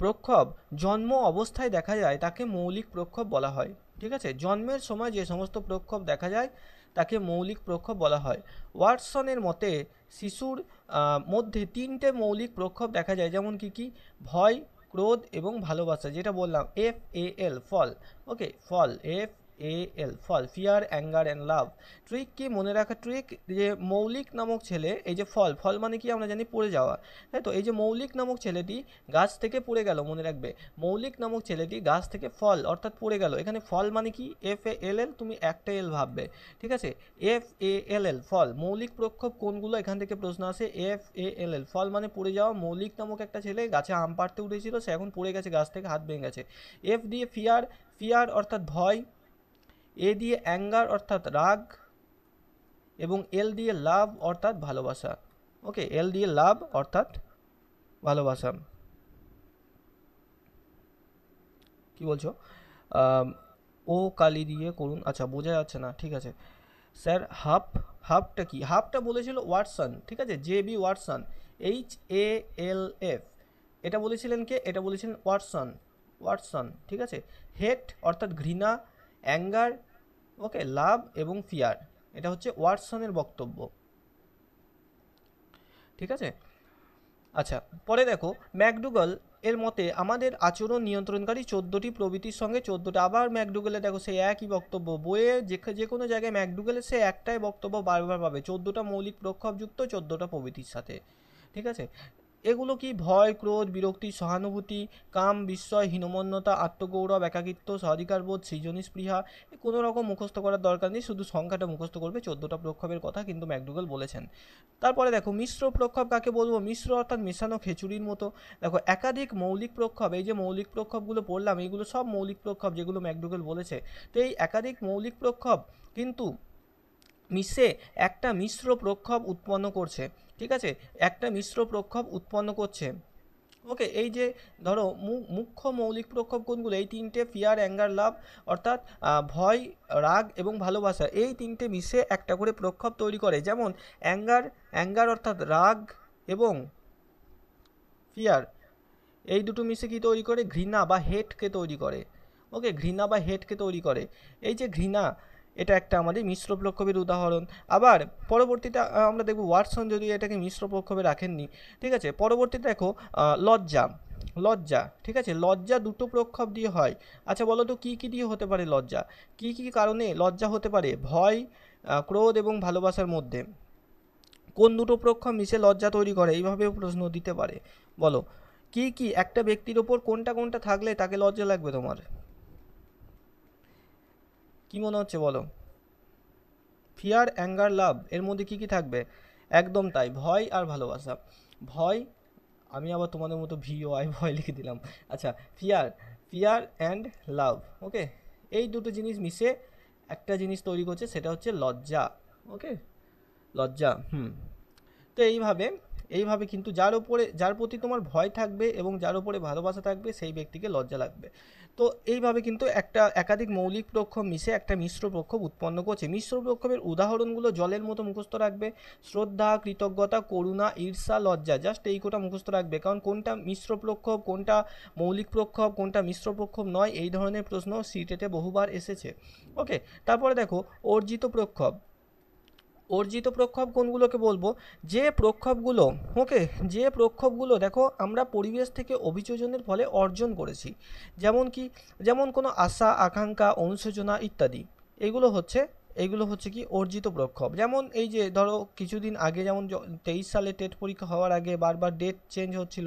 প্রক্ষোভ জন্ম অবস্থায় দেখা যায় তাকে মৌলিক প্রক্ষোভ বলা হয়। ঠিক আছে, জন্মের সময় যে সমস্ত প্রক্ষোভ দেখা যায় তাকে মৌলিক প্রক্ষোভ বলা হয়। ওয়াটসনের মতে শিশুর মধ্যে তিনটে মৌলিক প্রক্ষোভ দেখা যায়, যেমন কি কি? ভয়, ক্রোধ এবং ভালোবাসা, যেটা বললাম FAL, ফল। ওকে, ফল, FAL, ফল, fear, anger and love. Trick কি? মনে রাখা ট্রিক, যে মৌলিক নামক ছেলে, এই যে ফল, ফল মানে কি আমরা জানি পড়ে যাওয়া, তাই তো? এই যে মৌলিক নামক ছেলেটি গাছ থেকে পড়ে গেল, মনে রাখবে মৌলিক নামক ছেলেটি গাছ থেকে ফল অর্থাৎ পড়ে গেল। এখানে ফল মানে কি? FALL, তুমি একটা এল ভাববে। ঠিক আছে, FALL, ফল। মৌলিক প্রক্ষোভ কোনগুলো এখান থেকে প্রশ্ন আসে। FALL, ফল মানে পড়ে যাওয়া। মৌলিক নামক একটা ছেলে গাছে আম পাড়তে উঠেছিল, সে এখন পড়ে গেছে গাছ থেকে, হাত ভেঙে গেছে। F দিয়ে ফিয়ার, ফিয়ার অর্থাৎ ভয়। A দিয়ে অ্যাঙ্গার অর্থাৎ রাগ, এবং L দিয়ে লাভ অর্থাৎ ভালোবাসা। ওকে, L দিয়ে লাভ অর্থাৎ ভালোবাসা। কি বলছো? ও কালি দিয়ে করুন, আচ্ছা বোঝা যাচ্ছে না, ঠিক আছে স্যার। হাফ, হাফটা কি? হাফটা বলেছিল ওয়াটসন, ঠিক আছে, JB ওয়াটসন, HALF, এটা বলেছিলেন কে? এটা বলেছিলেন ওয়াটসন, ওয়াটসন, ঠিক আছে। হেট অর্থাৎ ঘৃণা, অ্যাঙ্গার, ওকে, লাভ এবং ফিয়ার, এটা হচ্ছে ওয়াটসনের বক্তব্য। ঠিক আছে, আচ্ছা পরে দেখো ম্যাকডুগাল এর মতে আমাদের আচরণ নিয়ন্ত্রণকারী 14টি প্রবৃত্তির সঙ্গে 14টা। আবার ম্যাকডুগালে দেখো সেই একই বক্তব্য, বইয়ে যে কোনো জায়গায় ম্যাকডুগালে সে একটাই বক্তব্য বারবার পাবে, 14টা মৌলিক প্রক্ষোভযুক্ত 14টা প্রবৃত্তির সাথে। ঠিক আছে, এগুলো কি? ভয়, ক্রোধ, বিরক্তি, সহানুভূতি, কাম, বিস্ময়, হীনমন্যতা, আত্মগৌরব, একাকিত্ব, স্বাধিকারবোধ, সৃজনী, স্পৃহা। কোনো রকম মুখস্থ করার দরকার নেই, শুধু সংখ্যাটা মুখস্থ করবে। 14টা প্রক্ষোভের কথা কিন্তু ম্যাকডুগাল বলেছেন। তারপরে দেখো মিশ্র প্রক্ষোভ কাকে বলবো? মিশ্র অর্থাৎ মেশানো খিচুড়ির মতো। দেখো একাধিক মৌলিক প্রক্ষোভ, এই যে মৌলিক প্রক্ষোভগুলো পড়লাম এইগুলো সব মৌলিক প্রক্ষোভ যেগুলো ম্যাকডুগাল বলেছে। তো এই একাধিক মৌলিক প্রক্ষোভ কিন্তু মিশে একটা মিশ্র প্রক্ষোভ উৎপন্ন করছে। ঠিক আছে, একটা মিশ্র প্রক্ষোভ উৎপন্ন করছে। ওকে, এই যে ধরো মুখ্য মৌলিক প্রক্ষোভ কোনগুলো? এই তিনটে, ফিয়ার, অ্যাঙ্গার, লাভ, অর্থাৎ ভয়, রাগ এবং ভালোবাসা, এই তিনটে মিশে একটা করে প্রক্ষোভ তৈরি করে। যেমন অ্যাঙ্গার, অ্যাঙ্গার অর্থাৎ রাগ এবং ফিয়ার, এই দুটো মিশে কি তৈরি করে? ঘৃণা বা হেটকে তৈরি করে। ওকে, ঘৃণা বা হেটকে তৈরি করে। এই যে ঘৃণা, এটা একটা আমাদের মিশ্র প্রক্ষোভের উদাহরণ। আবার পরবর্তীতে আমরা দেখব ওয়াটসন যদি এটাকে মিশ্র প্রক্ষোভে রাখেননি। ঠিক আছে, পরবর্তীতে দেখো লজ্জা, লজ্জা, ঠিক আছে, লজ্জা দুটো প্রক্ষোভ দিয়ে হয়। আচ্ছা বলো তো কী কী দিয়ে হতে পারে লজ্জা? কী কী কারণে লজ্জা হতে পারে? ভয়, ক্রোধ এবং ভালোবাসার মধ্যে কোন দুটো প্রক্ষোভ মিশে লজ্জা তৈরি করে? এইভাবেও প্রশ্ন দিতে পারে। বলো কি কি একটা ব্যক্তির ওপর কোনটা কোনটা থাকলে তাকে লজ্জা লাগবে তোমার? কি মনে হচ্ছে বলো? ফিয়ার, অ্যাঙ্গার, লাভ, এর মধ্যে কি কি থাকবে? একদম তাই, ভয় আর ভালোবাসা। ভয়, আমি আবার তোমাদের মতো VOI ভয় লিখে দিলাম। আচ্ছা, ফিয়ার, ফিয়ার অ্যান্ড লাভ, ওকে, এই দুটো জিনিস মিশে একটা জিনিস তৈরি করছে, সেটা হচ্ছে লজ্জা। ওকে, লজ্জা। তো এইভাবে এইভাবে কিন্তু যার প্রতি তোমার ভয় থাকবে এবং যার উপরে ভালোবাসা থাকবে সেই ব্যক্তিকে লজ্জা লাগবে। তো এইভাবে কিন্তু একাধিক মৌলিক প্রক্ষোভ মিশে একটা মিশ্র প্রক্ষোভ উৎপন্ন করছে। মিশ্র প্রক্ষোভের উদাহরণগুলো জলের মতো মুখস্থ রাখবে। শ্রদ্ধা, কৃতজ্ঞতা, করুণা, ঈর্ষা, লজ্জা, জাস্ট এই কোটা মুখস্থ রাখবে, কারণ কোনটা মিশ্র প্রক্ষোভ, কোনটা মৌলিক প্রক্ষোভ, কোনটা মিশ্র প্রক্ষোভ নয়, এই ধরনের প্রশ্ন সিটেটে বহুবার এসেছে। ওকে, তারপরে দেখো অর্জিত প্রক্ষোভ। অর্জিত প্রক্ষোভ কোনগুলোকে বলবো? যে প্রক্ষোভগুলো, ওকে, যে প্রক্ষোভগুলো দেখো আমরা পরিবেশ থেকে অভিযোজনের ফলে অর্জন করেছি। যেমন কি? যেমন কোনো আশা, আকাঙ্ক্ষা, অনুশোচনা ইত্যাদি, এগুলো হচ্ছে কি অর্জিত প্রক্ষোভ। যেমন এই যে ধরো কিছুদিন আগে, যেমন 23 সালে টেট পরীক্ষা হওয়ার আগে বারবার ডেট চেঞ্জ হচ্ছিল,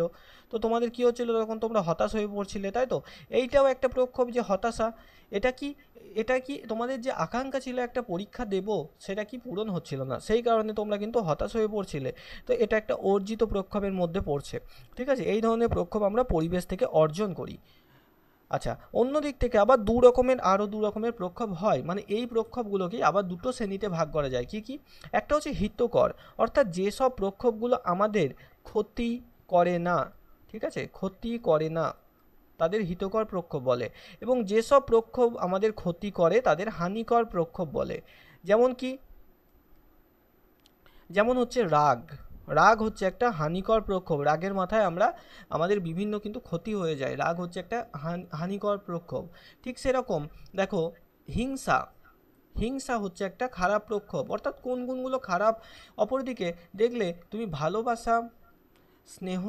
তো তোমাদের কি হচ্ছিল? তখন তোমরা হতাশ হয়ে পড়ছিলে, তাই তো? এইটাও একটা প্রক্ষোভ, যে হতাশা। এটা কি? এটা কি তোমাদের যে আকাঙ্ক্ষা ছিল একটা পরীক্ষা দেব, সেটা কি পূরণ হচ্ছিল না, সেই কারণে তোমরা কিন্তু হতাশ হয়ে পড়ছিলে। তো এটা একটা অর্জিত প্রক্ষোভের মধ্যে পড়ছে। ঠিক আছে, এই ধরনের প্রক্ষোভ আমরা পরিবেশ থেকে অর্জন করি। আচ্ছা, অন্য দিক থেকে আবার আরও দু রকমের প্রক্ষোভ হয়, মানে এই প্রক্ষোভগুলোকে আবার দুটো শ্রেণীতে ভাগ করা যায়। কি কি? একটা হচ্ছে হিতকর, অর্থাৎ যেসব প্রক্ষোভগুলো আমাদের ক্ষতি করে না, ঠিক আছে, ক্ষতি করে না, তাদের হিতকর প্রক্ষোভ বলে। এবং যেসব প্রক্ষোভ আমাদের ক্ষতি করে তাদের হানিকর প্রক্ষোভ বলে। যেমন কি? যেমন হচ্ছে রাগ। রাগ হচ্ছে একটা হানিকর প্রক্ষোভ। রাগের মাথায় আমাদের বিভিন্ন কিন্তু ক্ষতি হয়ে যায়। রাগ হচ্ছে একটা হানিকর প্রক্ষোভ। ঠিক সেরকম দেখো, হিংসা। হিংসা হচ্ছে একটা খারাপ প্রক্ষোভ, অর্থাৎ কোন গুণগুলো খারাপ? অপরদিকে দেখলে তুমি ভালোবাসা, স্নেহ,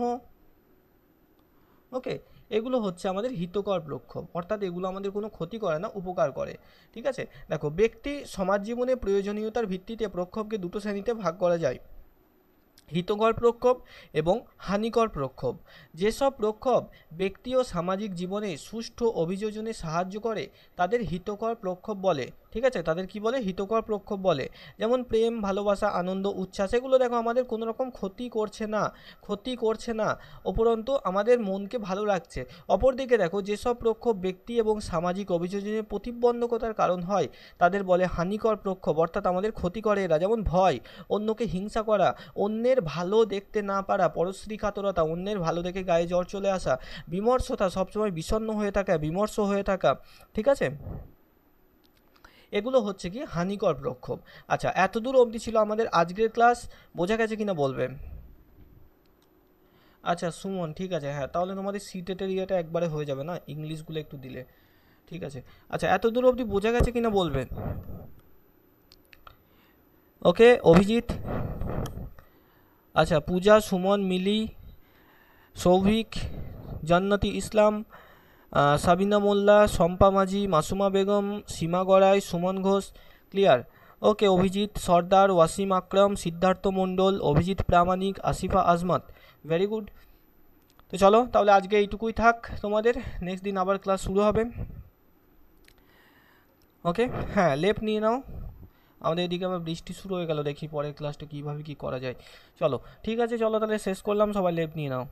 ওকে, এগুলো হচ্ছে আমাদের হিতকর প্রক্ষোভ, অর্থাৎ এগুলো আমাদের কোনো ক্ষতি করে না, উপকার করে। ঠিক আছে, দেখো, ব্যক্তি সমাজ জীবনে প্রয়োজনীয়তার ভিত্তিতে প্রক্ষোভকে দুটো শ্রেণীতে ভাগ করা যায়: হিতকর প্রক্ষোভ এবং হানিকর প্রক্ষোভ। যেসব প্রক্ষোভ ব্যক্তি ও সামাজিক জীবনে সুষ্ঠু অভিযোজনে সাহায্য করে তাদের হিতকর প্রক্ষোভ বলে। ঠিক আছে, তাদের কি বলে? হিতকর প্রক্ষোভ বলে। যেমন প্রেম, ভালোবাসা, আনন্দ, উচ্ছ্বাস, এগুলো দেখো আমাদের কোনো রকম ক্ষতি করছে না, উপরন্তু আমাদের মনকে ভালো লাগছে। অপরদিকে দেখো, যেসব প্রক্ষোভ ব্যক্তি এবং সামাজিক অভিযোজনে প্রতিবন্ধকতার কারণ হয় তাদের বলে হানিকর প্রক্ষোভ, অর্থাৎ আমাদের ক্ষতি করে এরা। যেমন ভয়, অন্যকে হিংসা করা, অন্যের ভালো দেখতে না পারা, পরশ্রী কাতরতা, অন্যের ভালো দেখে গায়ে জ্বর চলে আসা, বিমর্ষতা, সবসময় বিষণ্ণ হয়ে থাকা, বিমর্ষ হয়ে থাকা। ঠিক আছে, এগুলো হচ্ছে কি হানিকর প্রক্ষোভ। আচ্ছা, এতদূর অবধি ছিল আমাদের আজকের ক্লাস। বোঝা গেছে কিনা বলবে? আচ্ছা সুমন, ঠিক আছে, হ্যাঁ, তাহলে তোমাদের সিটেটের ইয়েটা একবারে হয়ে যাবে না, ইংলিশগুলো একটু দিলে। ঠিক আছে, আচ্ছা, এতদূর অবধি বোঝা গেছে কিনা বলবে? ওকে, অভিজিৎ, আচ্ছা, পূজা, সুমন, মিলি, সৌভিক, জান্নাতি ইসলাম, সাবিনা মোল্লা, শম্পা মাঝি, মাসুমা বেগম, সীমা গড়াই, সুমন ঘোষ, ক্লিয়ার। ওকে, অভিজিৎ সর্দার, ওয়াসিম আকরম, সিদ্ধার্থ মণ্ডল, অভিজিৎ প্রামাণিক, আসিফা আজমত, ভেরি গুড। তো চলো তাহলে আজকে এইটুকুই থাক তোমাদের, নেক্সট দিন আবার ক্লাস শুরু হবে। ওকে, হ্যাঁ, লেপ নিয়ে নাও। আমাদের এদিকে আবার বৃষ্টি শুরু হয়ে গেল, দেখি পরের ক্লাসটা কীভাবে কী করা যায়। চলো, ঠিক আছে, চলো তাহলে শেষ করলাম, সবাই লেপ নিয়ে নাও।